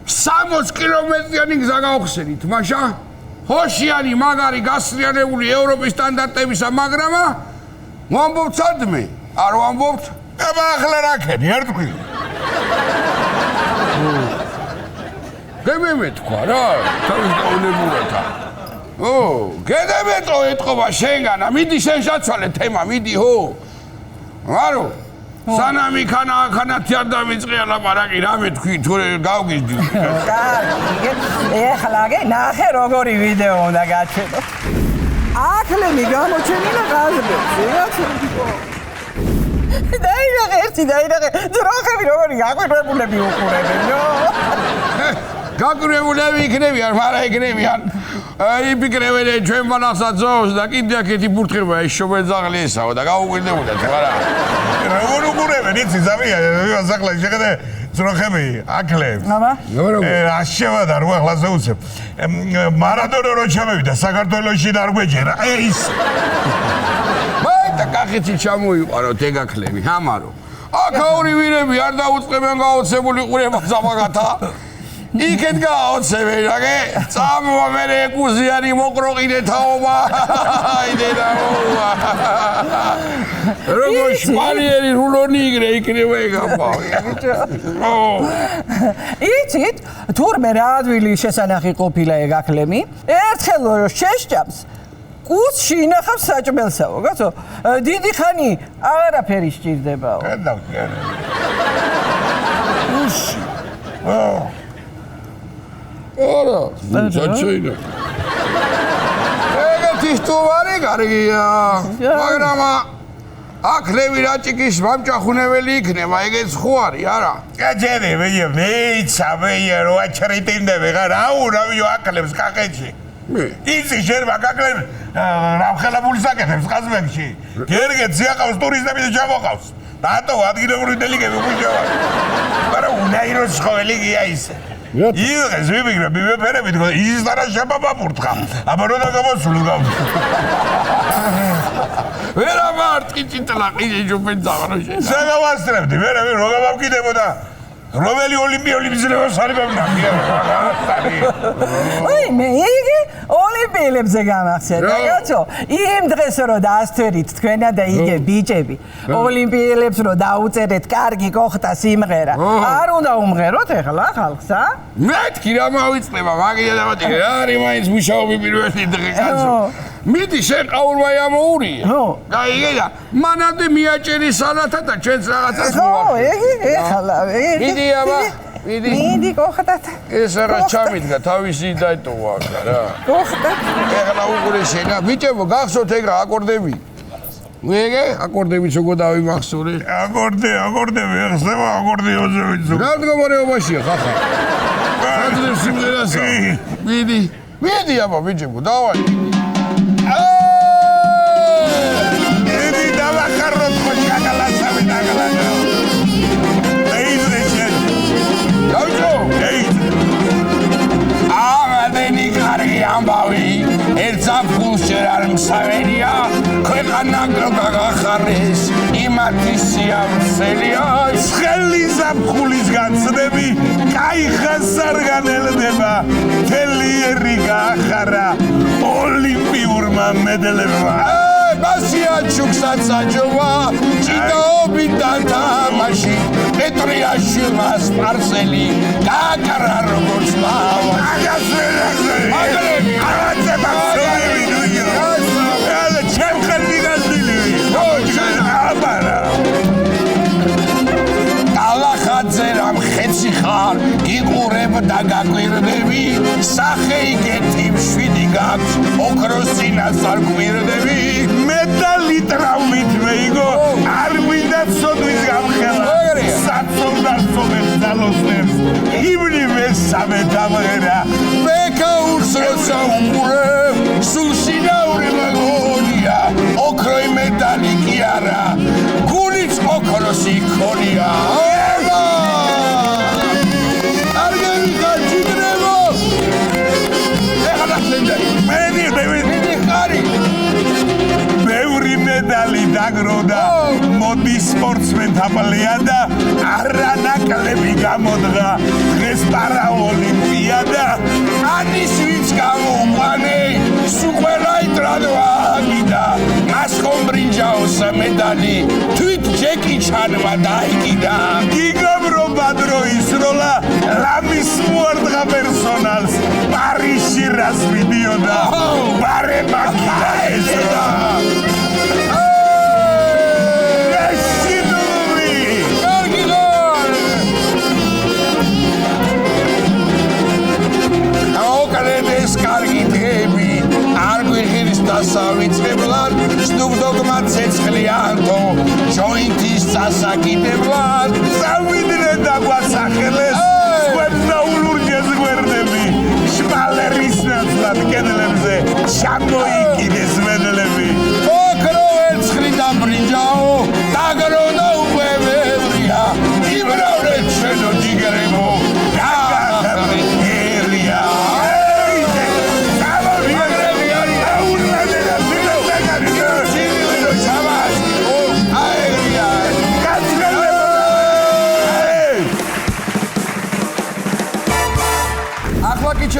60 კილომეტრიანი გზა გავხსენით, მაშა ხოშიანი მაგარი გასრიალებული ევროპის სტანდარტებისა, მაგრამა ვამბობთ სადმე, არ ვამბობთ? აბა ახლა რა ქენი, ერთგვი. გემეთქვა რა, თავის დაუნებულათა. გედემეტო ეთყობა შენგანა, მიდი შენ შაცვალე თემა, მიდი ჰო. ვარო სანამ იქანათი არ დამიწყია ლაპარაკი, რამე თქვი, თუ გავგიჟდი. კარგი, ეხლა ნახე როგორი ვიდეო უნდა გაჩვენო. აკლემი გამოჩენილა გაზრდებს, დაინახე, ძროხები როგორი გაყვირებულები უყურებენო. გაკვირებულები იქნებიან, მაგრამ იქნებიან. იფიქრებენ ჩვენ მანახსა ძოვს და კიდე აქეთი ბურთხება ეს შობეძაღლი ესაო და გაუკვირდებოდათ, მაგრამ როგორ უყურებენ, იცი ზამია, ახლა შეხედე ძროხები, აკლებს. აბა? აშევა და რო ახლა უცებ. მარადონო რო ჩამევიდა საქართველოში და არ გვეჯერა. ის. და კახეთი ჩამოიყვანოთ ეგაკლები, ამარო. აქაური ვირები არ დაუწყებენ გაოცებული ყურებას ამაგათა. იქეთ გაოცები რაგე წამოვა მე ეკუზიანი მოკროყინე თაობა აიდე დავა როგორ შპარიერი რულონი იგრე იქნება ეგაფავი იცით თურმე რა ადვილი შესანახი ყოფილა ეგ აკლემი ერთხელ შეშჭამს კუცში ინახავს საჭმელსაო გაცო დიდი ხანი აღარაფერი სჭირდებაო უსი არა საჭირო ეგეთი სტუმარი კარგია მაგრამ აკლევი რაჭიკის მამჭახუნებელი იქნება ეგეც ხო არის არა გაჯერე მეიცა მეია რო აჩრიტინდები რა რავიო აკლებს კახეთში იცი შენ მაგაკლებ რამხელებული საკეთებს ყაზბეგში გერგე ძიაყავს ტურისტები და ჩამოყავს რატო ადგილობრივი დელიგები უჯავა მაგრამ უნაიროს ცხოველი გია ისე იღეს ვიბიგრე მივეფერები თქო ის და რა შეპაპაპურთხა აბა რო დაგამოსულო გავ ვერა მარტი ჭიტლაყი ჯუბენ ზაღროში საგავასტრებდი მე რო გავამკიდებოდა რომელი ოლიმპიური მიზნებს არიბებნა აი მე იგი ოლიმპიელებზე გამახსენდა კაცო იმ დღეს რო დაასწრით თქვენა და იგე ბიჭები ოლიმპიელებს რო დაუწერეთ კარგი გოხტა სიმღერა არ უნდა უმღეროთ ეხლა ხალხს მეთქი რა მოვიწყდება მაგია დავატირე რა არის მაინც მუშაობი პირველი დღე კაცო მიდი შენ ყაურვაი ამოურია გაიგე და მანამდე მიაჭერი სალათა და ჩვენც რაღაცას მოვარდი ეხლა მიდი აბა მიდი გოხტათ ეს რა ჩამიდგა თავისი დაიტოვა რა გოხტათ ეხლა უყურე შენა ბიჭებო გახსოვთ ეგ რა აკორდები ვეგე აკორდები როგორ დავიმახსოვრე აკორდები ახსნება აკორდეონზე ვიცი რა მდგომარეობაშია ხახა ადრე სიმღერასა მიდი აბა ბიჭებო დავაი ამბავი ერთზაფხულს ჯერ არ მსაველია ქვეყანა გაგახარეს იმათი სიამსელია ხელი ზაფხულის განცდები кайხას არ განელდება თელიერი გაახარა ოლიმპიურმა მედლებმა ბასია ჩუქსაც აჯობა ჭიდაობით დათამაში პეტრიაშვილმა სპარსელი გააკარა როგორც ლავა აგრები არაცება სოლივიდუიო ალა ჩემხელი გაზილი აბარა ალახაძე რამ ხეცი ხარ იყურებ და გაგვირდები სახე იგეთი მშვიდი გაქვს ოქროსინას არ გვირდები მეტალი ტრამვით მეიგო არ მინდა სოდვის გამხელა საწოლდასწოლებს დალოსნებს იბნი მესამე დამღერა ბეკაურს როცა უყურებ სულ შინაური მეგონია ოქროი მეტალი კი არა გულიც ოქროსი ქონია მედალი დაგროდა მოდი სპორტსმენთა პლეიადა არანაკლები გამოდგა დღეს პარაოლიმპიადა ანის ვინც გამოუყანე სუყველა იტრადვა აგიდა მასკომ ბრინჯაოს medali თვით ჯეკი ჩანმა დაიგიდა გიგაბრო ბადრო ისროლა რამის მოარდგა პერსონალს პარიზში რას ვიდიოდა ბარე მაგიდა ესა დასავიწყებლად სნუპდოგმა ცეცხლიანთო ჯოინტის წასაკიდებლად წავიდნენ და გვასახელეს სხვებს დაულურჯეს გვერდები შპალერის ნაცვლად კედლებზე ჩამოიკიდეს მედლები ოქრო ერცხლი და ბრინჯაო დაგრო და უყვეველია იმრავლეთ ჩვენო ჯიგრებო გაგახერია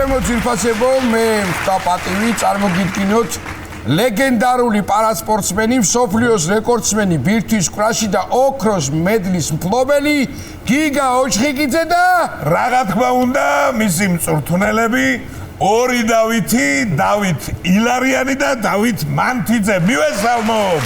ჩემო ძირფასებო, მე ვთქვაპატივი, წარმოგიდგინოთ ლეგენდარული პარასპორტსმენი, მსოფლიოს რეკორდსმენი ბირთვის კრაში და ოქროს მედლის მფლობელი გიგა ოჩხიკიძე და რა თქმა უნდა, მისი მწვრთნელები ორი დავითი, დავით ილარიანი და დავით მანთიძე. მივესალმოთ.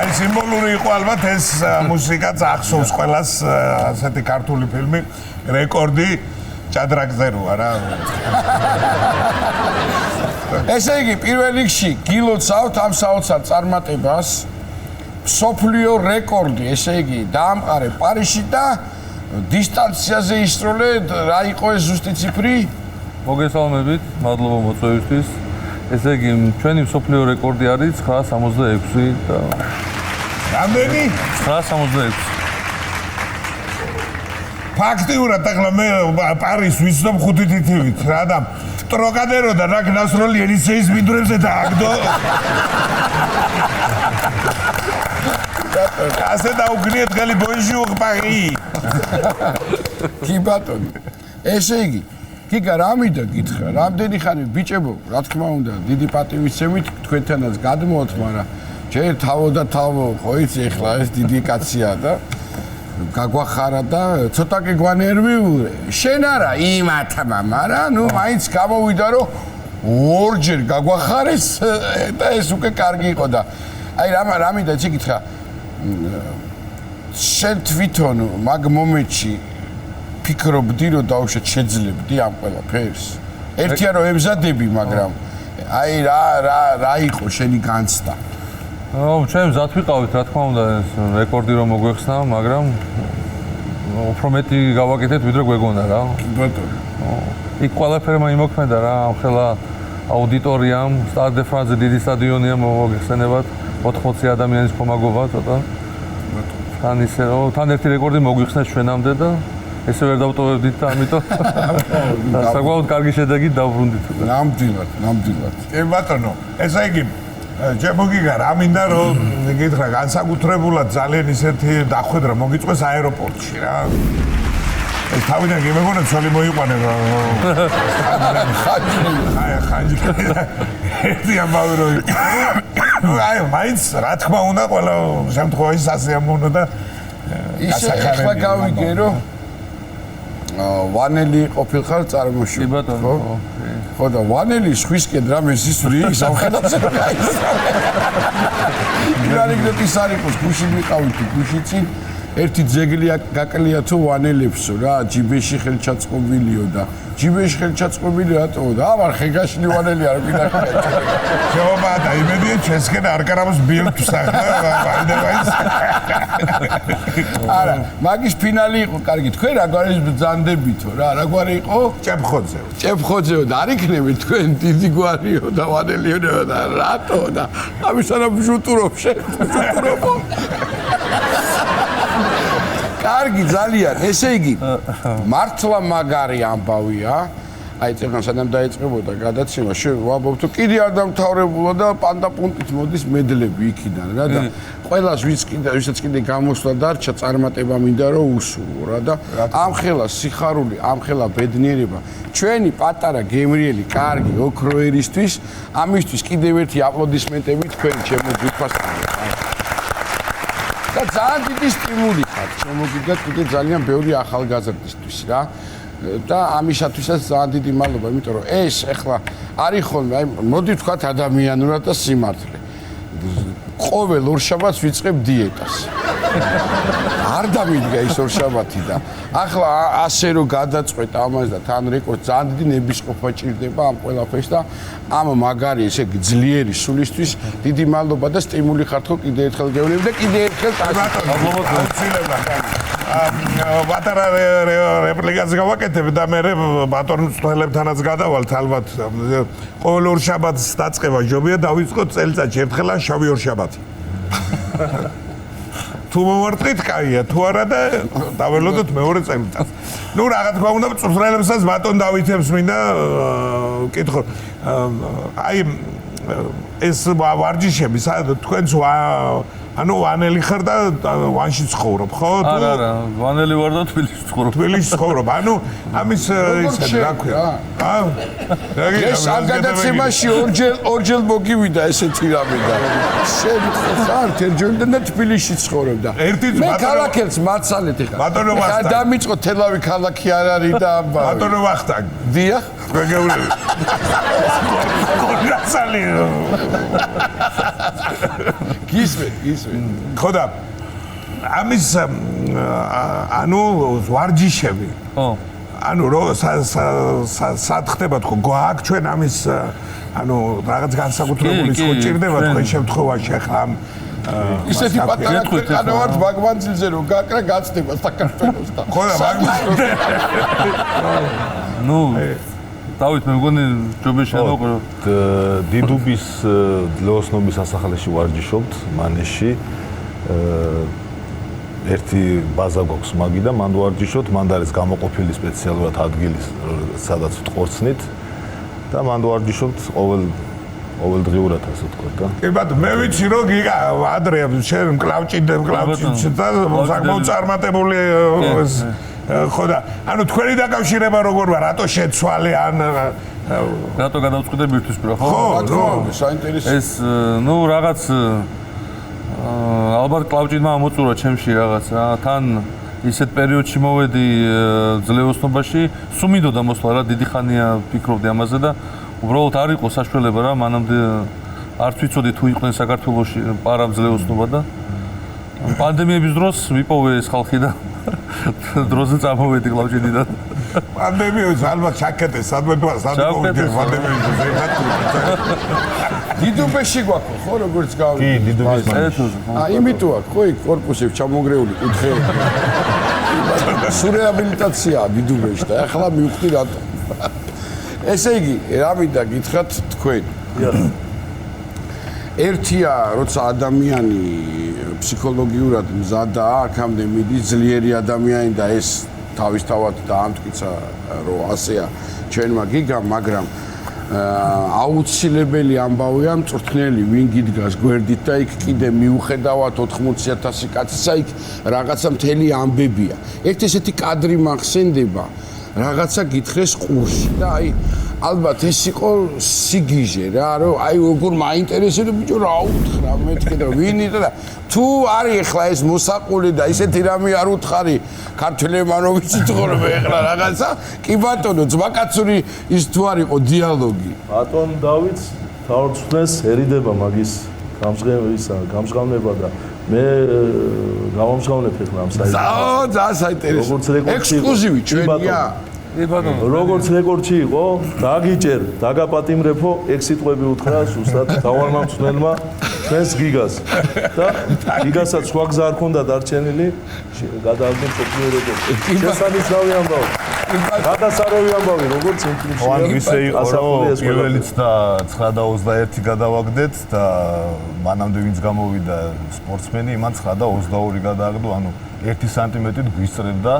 აი სიმბოლური იყო ალბათ ეს მუსიკაც ახსოვს ყველას ასეთი ქართული ფილმი რეკორდი ჭადრაკზე როა რა. ესე იგი პირველ რიგში გილოცავთ ამ საოცარ წარმატებას მსოფლიო რეკორდი, ესე იგი დაამყარე პარიზში და დისტანციაზე ისროლე, რა იყო ეს ზუსტი ციფრი? მოგესალმებით, მადლობა მოწვევისთვის. ესე იგი, ჩვენი მსოფლიო რეკორდი არის 966 და რამდენი? 966. ფაქტიურად ახლა მე პარიზს ვიცნობ 5 თითივით რა და ტროკადერო და რა გნასროლი ელისეის მინდვრებზე დააგდო. ასე დაუგნიეთ ხელი ბონჟურ პარი. კი ბატონო. ესე იგი გიგა რა მინდა გითხრა, რამდენი ხანი ბიჭებო, რა თქმა უნდა, დიდი პატივისცემით თქვენთანაც გადმოვთ, მაგრამ ჯერ თავო და თავო, ხო იცი ახლა ეს დიდი კაცია და გაგვახარა და ცოტა კი გვანერვიულე. შენ არა იმათმა, მაგრამ ნუ მაინც გამოვიდა რომ ორჯერ გაგვახარეს და ეს უკვე კარგი იყო და აი რა მინდა იცი გითხრა, შენ თვითონ მაგ მომენტში ფიქრობდი რომ დაუშვათ შეძლებდი ამ ყველაფერს. ერთია რომ ემზადები, მაგრამ აი რა იყო შენი განცდა? ჩვენ მზად ვიყავით, რა თქმა უნდა, ეს რეკორდი რომ მოგვეხსნა, მაგრამ უფრო მეტი გავაკეთეთ, ვიდრე გვეგონა რა. ბატონო. იქ ყველაფერმა იმოქმედა რა, ამხელა აუდიტორიამ, სტად დე ფრანსზე დიდი სტადიონია მოგეხსენებათ, 80 ადამიანის ხომაგობა ცოტა. თან ისე რომ თან ერთი რეკორდი მოგვიხსნეს ჩვენამდე და ესე ვერ დავტოვებდით და ამიტომ საკმაოდ კარგი შედეგით დავბრუნდით. ნამდვილად. კი ბატონო, ესე იგი ჩემო გიგა რა მინდა რომ გითხრა განსაკუთრებულად ძალიან ისეთი დახვედრა მოგიწვეს აეროპორტში რა. ეს თავიდან გიმეგონა ცოლი მოიყვანე რა. ხანჯი. ერთი ამბავი რო აი მაინც რა თქმა უნდა ყველა შემთხვევაში სასიამოვნო და ისე ახლა გავიგე რომ ვანელი ყოფილხარ წარმოშობილი. კი ბატონო. ხო და ვანელი სხვისკენ რამეს ისვრი სამხედროზე გაიზარდა. იგრალიგდოთ ის არ იყოს გუში მიყავით გუშიცი ერთი ძეგლი გაკლია თუ ვანელებსო რა ჯიბეში ხელჩაწყობილიო და ჯიბეში ხელჩაწყობილი რატოა და ამარ ხეგაშლი ვანელი არ გინახეთ. შეობა და იმედია ჩვენსკენ არ კარავს ბილდს ახლა ვაიდევაის. არა, მაგის ფინალი იყო კარგი. თქვენ რაგვარი ბრძანდებითო რა, რაგვარი იყო? ჭეფხოძეო და არ იქნები თქვენ დიდი გვარიო და ვანელიო და რატო და ამისანა ბჟუტურობ შენ ბჟუტურობო. კარგი ძალიან. ესე იგი მართლა მაგარი ამბავია. აი წეგან სანამ დაიწყებოდა გადაცემა, ვამბობთ რომ კიდე არ დამთავრებულა და პანტაპუნტით მოდის მედლები იქიდან რა და ყველას ვისაც კიდე გამოსვლა დარჩა წარმატება მინდა რომ უსულო რა და ამხელა სიხარული, ამხელა ბედნიერება ჩვენი პატარა გემრიელი კარგი ოქროერისთვის ამისთვის კიდევ ერთი აპლოდისმენტები თქვენი ჩემო ძვირფასებო. და ძალიან დიდი სტიმული ხართ, შემოგიგდათ კიდე ძალიან ბევრი ახალგაზრდისთვის რა. და ამისათვისაც ძალიან დიდი მადლობა, იმიტომ რომ ეს ახლა არის ხოლმე, აი მოდი ვთქვათ ადამიანურად და სიმართლე. ყოველ ორშაბათს ვიწყებ დიეტას. არ დამიდგა ის ორშაბათი და ახლა ასე რომ გადაწყვეტ ამას და თან რეკორდს ძალიან დიდი ნებისყოფა ჭირდება ამ ყველაფერს და ამ მაგარი ესე ძლიერი სულისთვის დიდი მადლობა და სტიმული ხართ ხო კიდე ერთხელ გევლები და კიდე ერთხელ მადლობა. პატარა რეპლიკას გავაკეთებ და მე ბატონ მწვრთნელებთანაც გადავალთ ალბათ ყოველ ორშაბათს დაწყება ჯობია დავიწყოთ წელიწადში ერთხელ ან შავი ორშაბათი. თუ მომარტყით, კაია, თუ არა და დაველოდოთ მეორე წელიწადს. ნუ რაღაც თქვა უნდა მწვრთნელებსაც ბატონ დავითებს მინდა კითხო. აი ეს ვარჯიშები თქვენც ანუ ვანელი ხარ და ვანში ცხოვრობ, ხო? არა, ვანელი ვარ და თბილისში ცხოვრობ. თბილისში ცხოვრობ. ანუ ამის ისე რა ქვია? ეს ამ გადაცემაში ორჯერ მოგივიდა ესეთი რამე და შენ ხარ თერჯოლიდან და თბილისში ცხოვრობდა. მე ქალაქელს მაცალეთ ეხლა. ბატონო ვახტანგ. დამიწყო თელავი ქალაქი არ არის და ბატონო ვახტანგ. დიახ. გეგეულები. გასალი. გისმენ. ხოდა ამის ანუ ვარჯიშები. ხო. ანუ სად ხდება თქო გვაქვს ჩვენ ამის ანუ რაღაც განსაკუთრებული ხო ჭირდება თქვენ შემთხვევაში ახლა ამ ისეთი პატარა ქვეყანა ვართ მაგმანძილზე რომ გაკრა გაცდება საქართველოს და ხოდა ნუ დავით მე მგონი ჯობია შემოყო დიდუბის ლეოსნობის სასახლეში ვარჯიშობთ მანეში ერთი ბაზა გვაქვს მაგი და მან ვარჯიშობთ მან არის გამოყოფილი სპეციალურად ადგილი სადაც ვტყორცნით და მან ვარჯიშობთ ყოველდღიურად ასე ვთქვათ და კი ბატონო მე ვიცი რომ გიგა ადრე შენ კლავჭი და საკმაოდ წარმატებული ხოდა ანუ თქვენი დაკავშირება როგორ ვარ რატო შეცვალე ან რატო გადავწყვიტე მისთვის პრო ხო საინტერესო ეს ნუ რაღაც ალბათ კლავჭიდმა ამოწურა ჩემში რაღაც რა თან ისეთ პერიოდში მოვედი ძლეოსნობაში სულ მინდოდა მოსვლა რა დიდი ხანია ფიქრობდი ამაზე და უბრალოდ არ იყო საშუალება რა მანამდე არც ვიცოდი თუ იყვნენ საქართველოში პარამ ძლეოსნობა და პანდემიების დროს ვიპოვე ეს ხალხი და დროზე წამოვედი კლავჭიდიდან პანდემიას ალბათ ჩაკეტეს სადმე პანდემიის დიდუბეში გვაქვს ხო როგორც გავი კი დიდუბის იმიტომ აქვს ხო იქ კორპუსებში ჩამონგრეული კუთხეები სულ რეაბილიტაციაა დიდუბეში და ახლა მივხვდი რატო ესე იგი რა მინდა გითხრათ თქვენ ერთია როცა ადამიანი ფსიქოლოგიურად მზადაა აქამდე მიდის ძლიერი ადამიანი და ეს თავისთავად დაამტკიცა რომ ასეა ჩვენმა გიგამ მაგრამ აუცილებელი ამბავია მწვრთნელი ვინ გიდგას გვერდით და იქ კიდე მიუხედავად 80,000 კაცისა იქ რაღაცა მთელი ამბებია ერთ ესეთი კადრი მახსენდება რაღაცა გითხრეს ყურში და აი ალბათ ეს იყო სიგიჟე რა რომ აი როგორ მაინტერესებს ბიჭო რა უთხრა მეთქე და ვინ იყო და თუ არის ახლა ეს მოსაყული და ისეთი რამე არ უთხარი ქართველებმა რომ ვიცით ხოლმე ახლა რაღაცა კი ბატონო ძმაკაცური ის თუ არ იყო დიალოგი ბატონ დავითს თავრწმუნს ერიდება მაგის გამჟღავნება და მე გამომჟღავნებ ახლა ამ საიტს ძალიან საინტერესო ექსკლუზივი ჩვენია როგორც რეკორდში იყო დაგიჭერ დაგაპატიმრებო ეგ სიტყვები უთხრა ზუსტად თავარმამწვრთნელმა ჩვენს გიგას და გიგასაც სხვა გზა არ ქონდა დარჩენილი გადააგდო მსოფლიო რეკორდს შესანიშნავი ამბავი გადასარევი ამბავი როგორც ინფლიუენსერი ან ისე იყო რომ პირველიც და 9:21 გადავაგდეთ და მანამდე ვინც გამოვიდა სპორტსმენი იმან 9:22 გადააგდო ანუ 1 სანტიმეტრით გვისწრებდა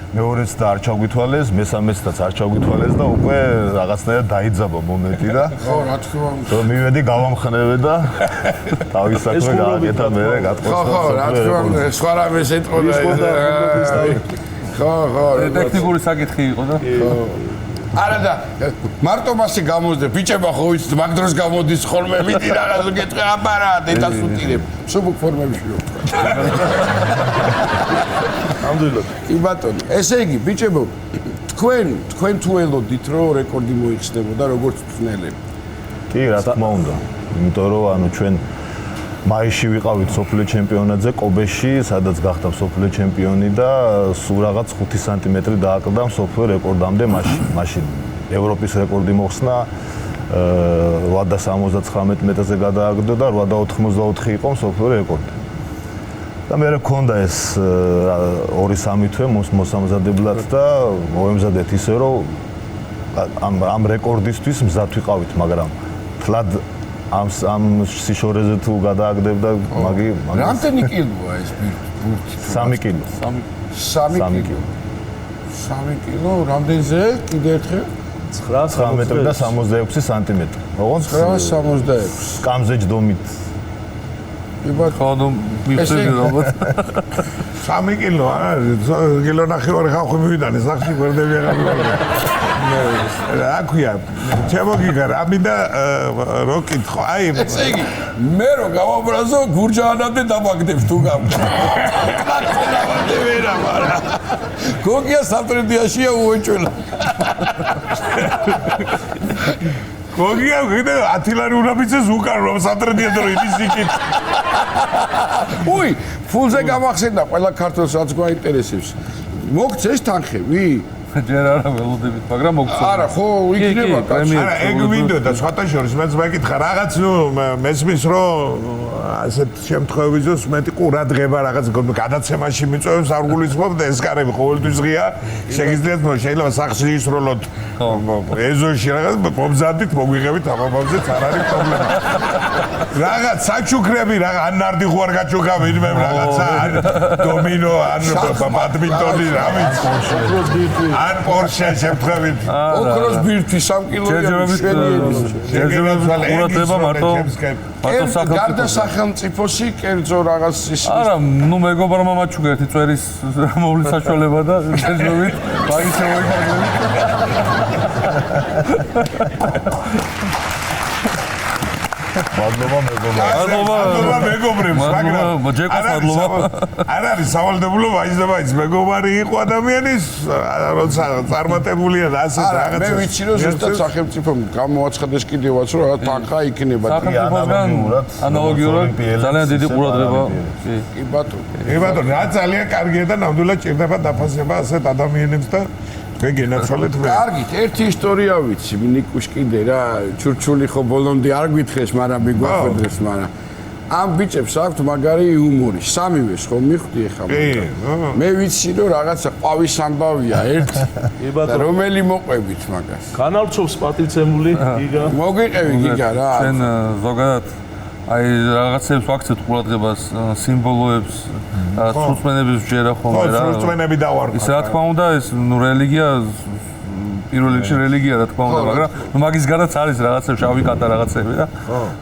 მეორეც და არ ჩაგვითვალეს, მესამეცაც არ ჩაგვითვალეს და უკვე რაღაცნაირად დაიძაბა მომენტი და ხო, რა თქმა უნდა. რომ მივედი გავამხნევე და თავის საქმე გააკეთა მე გატყოსა. ხო, რა თქმა უნდა, სხვა რამე შეტყოდა. ხო, ტექნიკური საკითხი იყო და ხო. არა და მარტო მასე გამოსდე, ბიჭება ხო ვიცით, მაგ დროს გამოდის ხოლმე მიდი რაღაც გეტყვი აბარა დედასუტირებ. სუბუქ ფორმებში რო ვთქვა. ამდენად. კი ბატონო, ესე იგი, ბიჭებო, თქვენ თუ ელოდით, რომ რეკორდი მოიხსნებოდა როგორც მწვრთნელები? კი, რა თქმა უნდა. იმიტომ რომ ანუ ჩვენ მაისში ვიყავით სოფლიო ჩემპიონატზე კობეში, სადაც გახდა სოფლიო ჩემპიონი და სულ რაღაც 5 სანტიმეტრი დააკლდა სოფლიო რეკორდამდე მაშინ. ევროპის რეკორდი მოხსნა 879 მეტრზე გადააგდო და 884 იყო სოფლიო რეკორდი. და მე მქონდა ეს 2 2-3 თვე მოსამზადებლად და მოემზადეთ ისე რომ ამ რეკორდისთვის მზად ვიყავით, მაგრამ თლად ამ სიშორეზე თუ გადააგდებდა მაგი რამდენი კილოა ეს ბურთი? 3 კილო. 3 კილო. 3 კილო, რამდენზე? კიდე ერთხელ 9 მეტრი და 66 სანტიმეტრი. ოღონდ 966. სკამზე ჯდომით. ხანო მიხსენე ალბათ 3 კილო კილო ნახევარი ხალხი მივიდანე სახში გვერდები აღარ რა ქვია ჩემოგიგარ ამინდა რო კითხო აი ესე იგი მე რო გავაბრაზო გურჯაანამდე დამაგდებ თუ გამწევერა მარა გოგია საფრენდიაშია უეჭველა გოგია კიდე 10 ლარი უნდა მიცეს უკან რომ საფრენდია დრო ის იქით უი ფულზე გამახსენდა ყველა ქართველს რაც გვაინტერესებს მოგცეს თანხები ჯერ არა ველოდებით, მაგრამ მოგწონს. არა, ხო, იქნება კაცი. არა, ეგ მინდოდა, სხვათა შორის მეც მეკითხა რაღაც ნუ მესმის რომ ასეთ შემთხვევებისთვის მეტი ყურადღება რაღაც გადაცემაში მიწევს არ გულისხმობ და ეს კარები ყოველთვის ღია. შეგიძლიათ შეიძლება სახში ისროლოთ ეზოში რაღაც მომზადით მოგვიღებით ამბავზეც არ არის პრობლემა. რაღაც საჩუქრები რაღაც ან ნარდი ხوار გაჩუქავ ვინმე რაღაცა ან დომინო ან ბადმინტონი რა ვიცი. ან პორშე შემთხვევით. ოქროს ბირთვი 3 კილოია შვენიერი. ყურადღება მარტო გარდა სახელმწიფოსი კერძო რაღაც ის. არა, ნუ მეგობრებმა მაჩუქა ერთი წვერის მოვლის საშუალება და შეძლებით მაგის შემოიფარგლებით. მადლობა მეგობრებს, მაგრამ არ არის სავალდებულო მაინც მეგობარი იყო ადამიანის, როცა წარმატებულია და ასე რაღაცა. მე ვიცი რომ ზუსტად სახელმწიფომ გამოაცხადეს კიდევაც რომ რაღაც თანხა იქნება. სახელმწიფოსგან ანალოგიურად ძალიან დიდი ყურადღება. კი ბატონო. რა ძალიან კარგია და ნამდვილად ჭირდება დაფასება ასეთ ადამიანებს და თქვენ გენაცვალეთ მე. კარგით, ერთი ისტორია ვიცი, ნიკუშ კიდე რა, ჩურჩული ხო ბოლომდე არ გვითხრეს, მაგრამ მიგვახვედრეს, მაგრამ ამ ბიჭებს აქვთ მაგარი იუმორი, სამივეს ხო მიხვდი ეხლა. მე ვიცი რომ რაღაცა ყვავის ამბავია ერთი. და რომელი მოყვებით მაგას? განავრცობს პატივცემული გიგა. მოგიყევი გიგა რა. ჩვენ ზოგადად აი რაღაცებს ვაქცევთ ყურადღებას, სიმბოლოებს, სრულწმენების ვჯერა ხოლმე რა. ხო, სრულწმენები დავარქვა. ის რა თქმა უნდა, ეს ნუ რელიგია პირველ რიგში რელიგია რა თქმა უნდა, მაგრამ ნუ მაგის გარდაც არის რაღაცები, შავი კატა რაღაცები რა.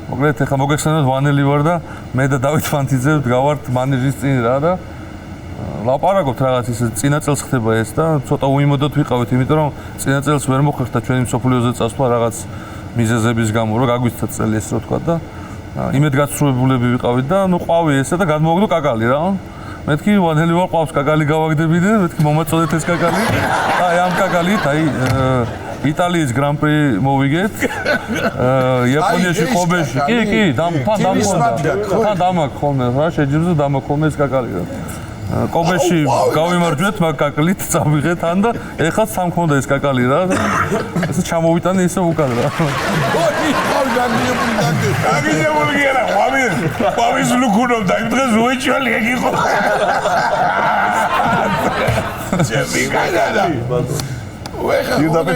მოკლედ ეხლა მოგეხსენებათ ვანელი ვარ და მე და დავით ფანთიძე ვდგავართ მანეჟის წინ რა და ლაპარაკობთ რაღაც ისე წინა წელს ხდება ეს და ცოტა უიმედოდ ვიყავით, იმიტომ რომ წინა წელს ვერ მოხერხდა ჩვენი მსოფლიოზე წასვლა რაღაც მიზეზების გამო, რომ გაგვიცდა წელი ეს რო თქვა და იმედგაცრუებულები ვიყავით და ნუ ყვავი ესე და გადმოვაგდო კაკალი რა. მეთქი ვანელი ვარ ყვავს კაკალი გავაგდები და მეთქი მომაწოდეთ ეს კაკალი. აი ამ კაკალით აი იტალიის გრან-პრი მოვიგეთ. იაპონიაში ყობეში. კი, თან დამაქ ხოლმე რა შეჯიბზე დამაქ ხოლმე ეს კაკალი რა. ყობეში გავიმარჯვეთ მაგ კაკალით წავიღეთ თან და ეხლა სამ ქონდა ეს კაკალი რა. ესე ჩამოვიტანე ისე უკან რა. აგიჟებული გერა, ყვავის ლუკუნობდა, იმ დღეს უეჭველი ეგ იყო. ჩემი კადა. იუდაპე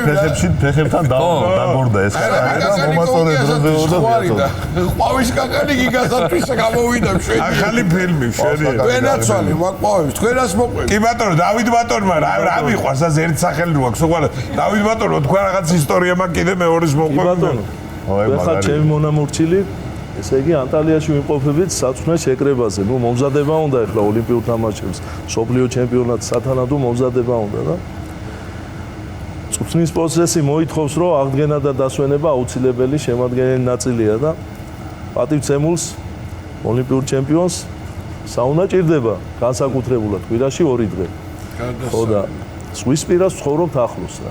ფეხებთან დაგორდა ეს კაკალი და მომასწორე დროზე და ყვავის კაკალი გიგასათვის გამოვიდა შვენი. ახალი ფილმი შვენი. ვენაცვალი მაყოვებს, თქვენას მოყვებით. კი ბატონო, დავით ბატონმა რა მიყვარს ეს ერთ სახელი რო აქვს, უყურე. დავით ბატონო, თქვენ რაღაც ისტორია მაქვს კიდე მეორეს მოყვებით. ბატონო. ეხლა ჩემი მონამორჩილი ესე იგი ანტალიაში ვიმყოფებით საწვრთნელ შეკრებაზე. ნუ მომზადება უნდა ეხლა ოლიმპიურ თამაშებს, სოფლიო ჩემპიონატს სათანადო მომზადება უნდა და წვრთნის პროცესი მოითხოვს, რომ აღდგენა და დასვენება აუცილებელი შემადგენელი ნაწილია და პატივცემულს ოლიმპიურ ჩემპიონს საუნა ჭირდება განსაკუთრებულად კვირაში 2 დღე. ხო და სვისპირას ცხოვრობთ ახლოს რა.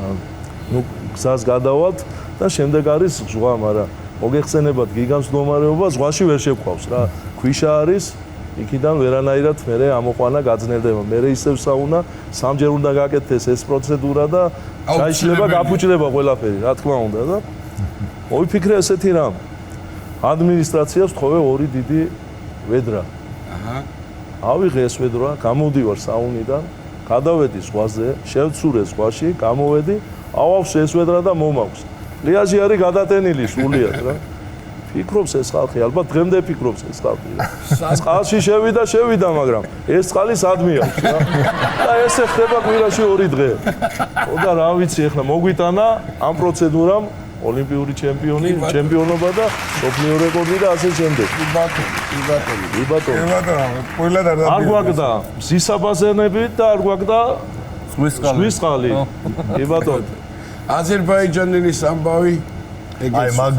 ნუ გზას გადავალთ და შემდეგ არის ზღვა, მაგრამ მოგეხსენებათ გიგანს მდგომარეობა ზღვაში ვერ შევყავს რა. ქვიშა არის, იქიდან ვერანაირად მერე ამოყვანა გაძნელდება. მერე ისევ საუნა, სამჯერ უნდა გაკეთდეს ეს პროცედურა და შეიძლება გაფუჭდება ყველაფერი, რა თქმა უნდა და მოვიფიქრე ესეთი რამ. ადმინისტრაციას ვთხოვე 2 დიდი ვედრა. ავიღე ეს ვედრა, გამოვდივარ საუნიდან, გადავედი ზღვაზე, შევცურე ზღვაში, გამოვედი, ავავს ეს ვედრა და მომაქვს. ლიაჟი არის გადატენილი სულიად რა. ფიქრობს ეს ხალხი, ალბათ დღემდე ფიქრობს ეს ხალხი. წყალში შევიდა, მაგრამ ეს წყალი სადმე აქვს რა. და ესე ხდება კვირაში 2 დღე. და რა ვიცი, ახლა მოგვიტანა ამ პროცედურამ ოლიმპიური ჩემპიონობა და სოფლიო რეკორდი და ასე შემდეგ. არ გვაგდა მზისაბაზენები და არ გვაგდა ზღვის წყალი. კი ბატონო. აზერბაიჯანელის ამბავი აი მაგ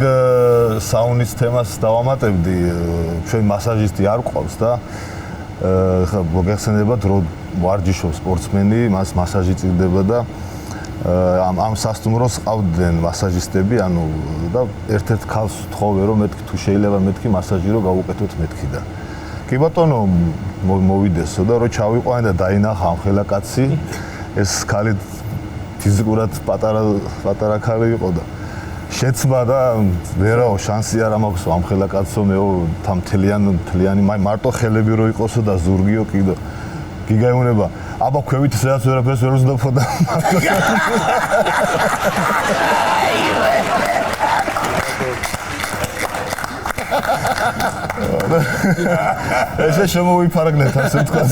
საუნის თემას დავამატებდი, ჩვენ მასაჟისტი არ ყავს და ხა მოგეხსენებათ რომ ვარჯიშობს სპორტსმენი, მას მასაჟი წირდება და ამ სასტუმროს ყავდნენ მასაჟისტები, ანუ და ერთ-ერთ ქალს ვთხოვე რომ მეთქი თუ შეიძლება მეთქი მასაჟი რომ გავუკეთოთ მეთქი და კი ბატონო მოვიდესო და რომ ჩავიყვანე და დაინახა ამ ხელა კაცი ეს ქალი ფიზიკურად პატარა ქალი იყო და შეცმა და ვერაო შანსი არ მაქვს ამ ხელა კაცო მეო თამთლიანი მარტო ხელები რო იყოსო და ზურგიო კიდო გიგაეუნება აბა ქვევით სადაც ვერაფერს ვერ უზდაფო და ესე შემოვიფარგლეთ ასე თქვა.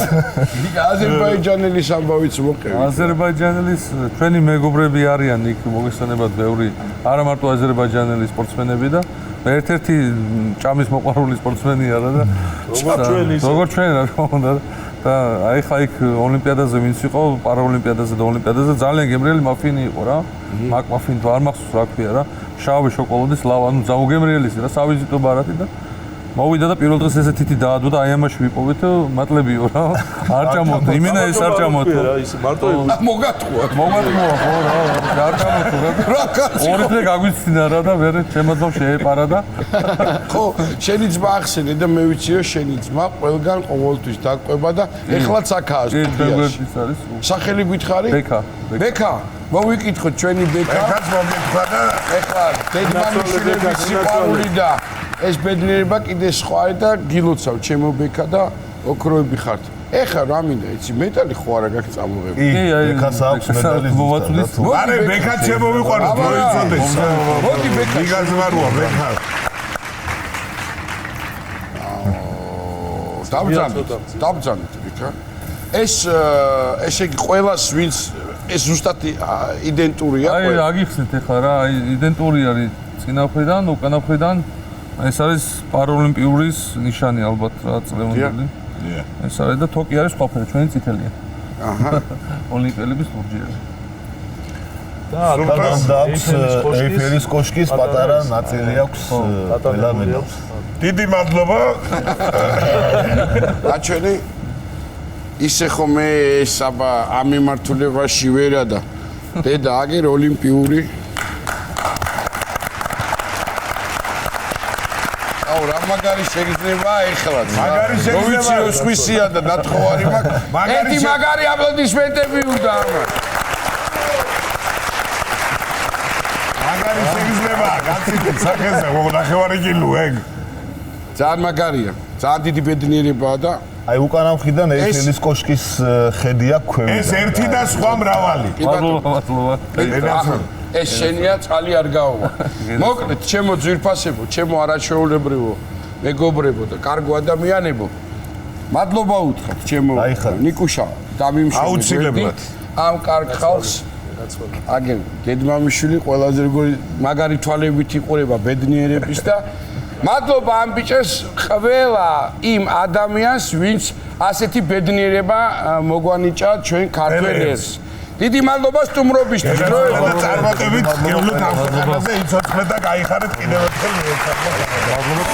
აზერბაიჯანელის ამბავიც მოყევი. აზერბაიჯანელის ჩვენი მეგობრები არიან იქ მოგესწრებათ ბევრი არა მარტო აზერბაიჯანელი სპორტსმენები და ერთ-ერთი ჭამის მოყვარული სპორტსმენია რა და როგორც ჩვენ რა თქმა უნდა და აი ხა იქ ოლიმპიადაზე ვინც იყო პარაოლიმპიადაზე და ოლიმპიადაზე ძალიან გემრიელი მაფინი იყო რა მაკ მაფინი თუ არ მახსოვს რა ქვია რა შავი შოკოლადის ლავა ანუ ზაუგემრიელისი რა სავიზიტო ბარათი და მოვიდა და პირველ დღეს ესე თითი დაადო და აი ამაში ვიპოვეთ მატლებიო რა არ ჭამოთ იმენა ეს არ ჭამოთ რა ის მარტო მოგატყუა ხო რა არ ჭამოთ რა ორი დღე გაგვიცინდა რა და ვერ შემოძამ შეეპარა და ხო შენი ძმა ახსენე და მე ვიცი რომ შენი ძმა ყველგან ყოველთვის დაკვება და ეხლაც აქაა სტუდიაში სახელი გითხარი ბექა მოვიკითხოთ ჩვენი ბექა ეხლაც მომეკითხა და ეხლა დედმამიშვილების სიყვარული და ეს ბედნიერება კიდე სხვა და გილოცავ ჩემო ბექა და ოქროები ხართ. ეხლა რა მინდა იცი მეტალი ხო არა გაქვს წამოღები. ბექას აქვს მეტალის მოვაწვდის. არე ბექა შემოვიყვანოთ რო იცოდეს. მოდი ბექა მიგაზმაროა ბექა. დავბძანეთ ბექა. ესე იგი ყველას ვინც ეს ზუსტად იდენტურია ყველა. აი აგიხსნით ეხლა რა აი იდენტური არის წინაფრიდან უკანაფრიდან ეს არის პარაოლიმპიურის ნიშანი ალბათ რა წლევანდელი. ეს არის და თოკი არის ყოფილი ჩვენი წითელია. აჰა. ოლიმპიელების ლურჯი არის. და აქვს ეიფელის კოშკის პატარა ნაწილი აქვს ყველა მედალს. დიდი მადლობა. აჩვენი ისე ხომ ეს აბა ამ მიმართულებაში ვერა და დედა აგერ ოლიმპიური რა მაგარი შეიძლება ეხლაც მაგარი შეიძლება რომ სხვისია და ნათხოვარი მაქვს ერთი მაგარი აპლოდისმენტები უნდა მაგარი შეიძლება გაცილებით სახეზე ნახევარი კილო ეგ ძალიან მაგარია ძალიან დიდი ბედნიერებაა და აი უკანა მხრიდან ეიფელის კოშკის ხედი აქვს ქვევით ეს ერთი და სხვა მრავალი მადლობა ეს შენია წყალი არ გავა. მოკლედ, ჩემო ძვირფასებო, ჩემო არაჩვეულებრივო, მეგობრებო და კარგო ადამიანებო. მადლობა უთხრათ ჩემო ნიკუშა აუცილებლად ამ კარგ ხალხს. აგენ დედმამიშვილი ყველაზე როგორი მაგარი თვალებით იყურება ბედნიერების და მადლობა ამ ბიჭებს ყველა იმ ადამიანს, ვინც ასეთი ბედნიერება მოგვანიჭა ჩვენ ქართველებს. დიდი მადლობა სტუმრობისთვის. წარმატებით გევლოთ ამ ქვეყანაზე იცოცხლეთ და გაიხარეთ კიდევ ერთხელ.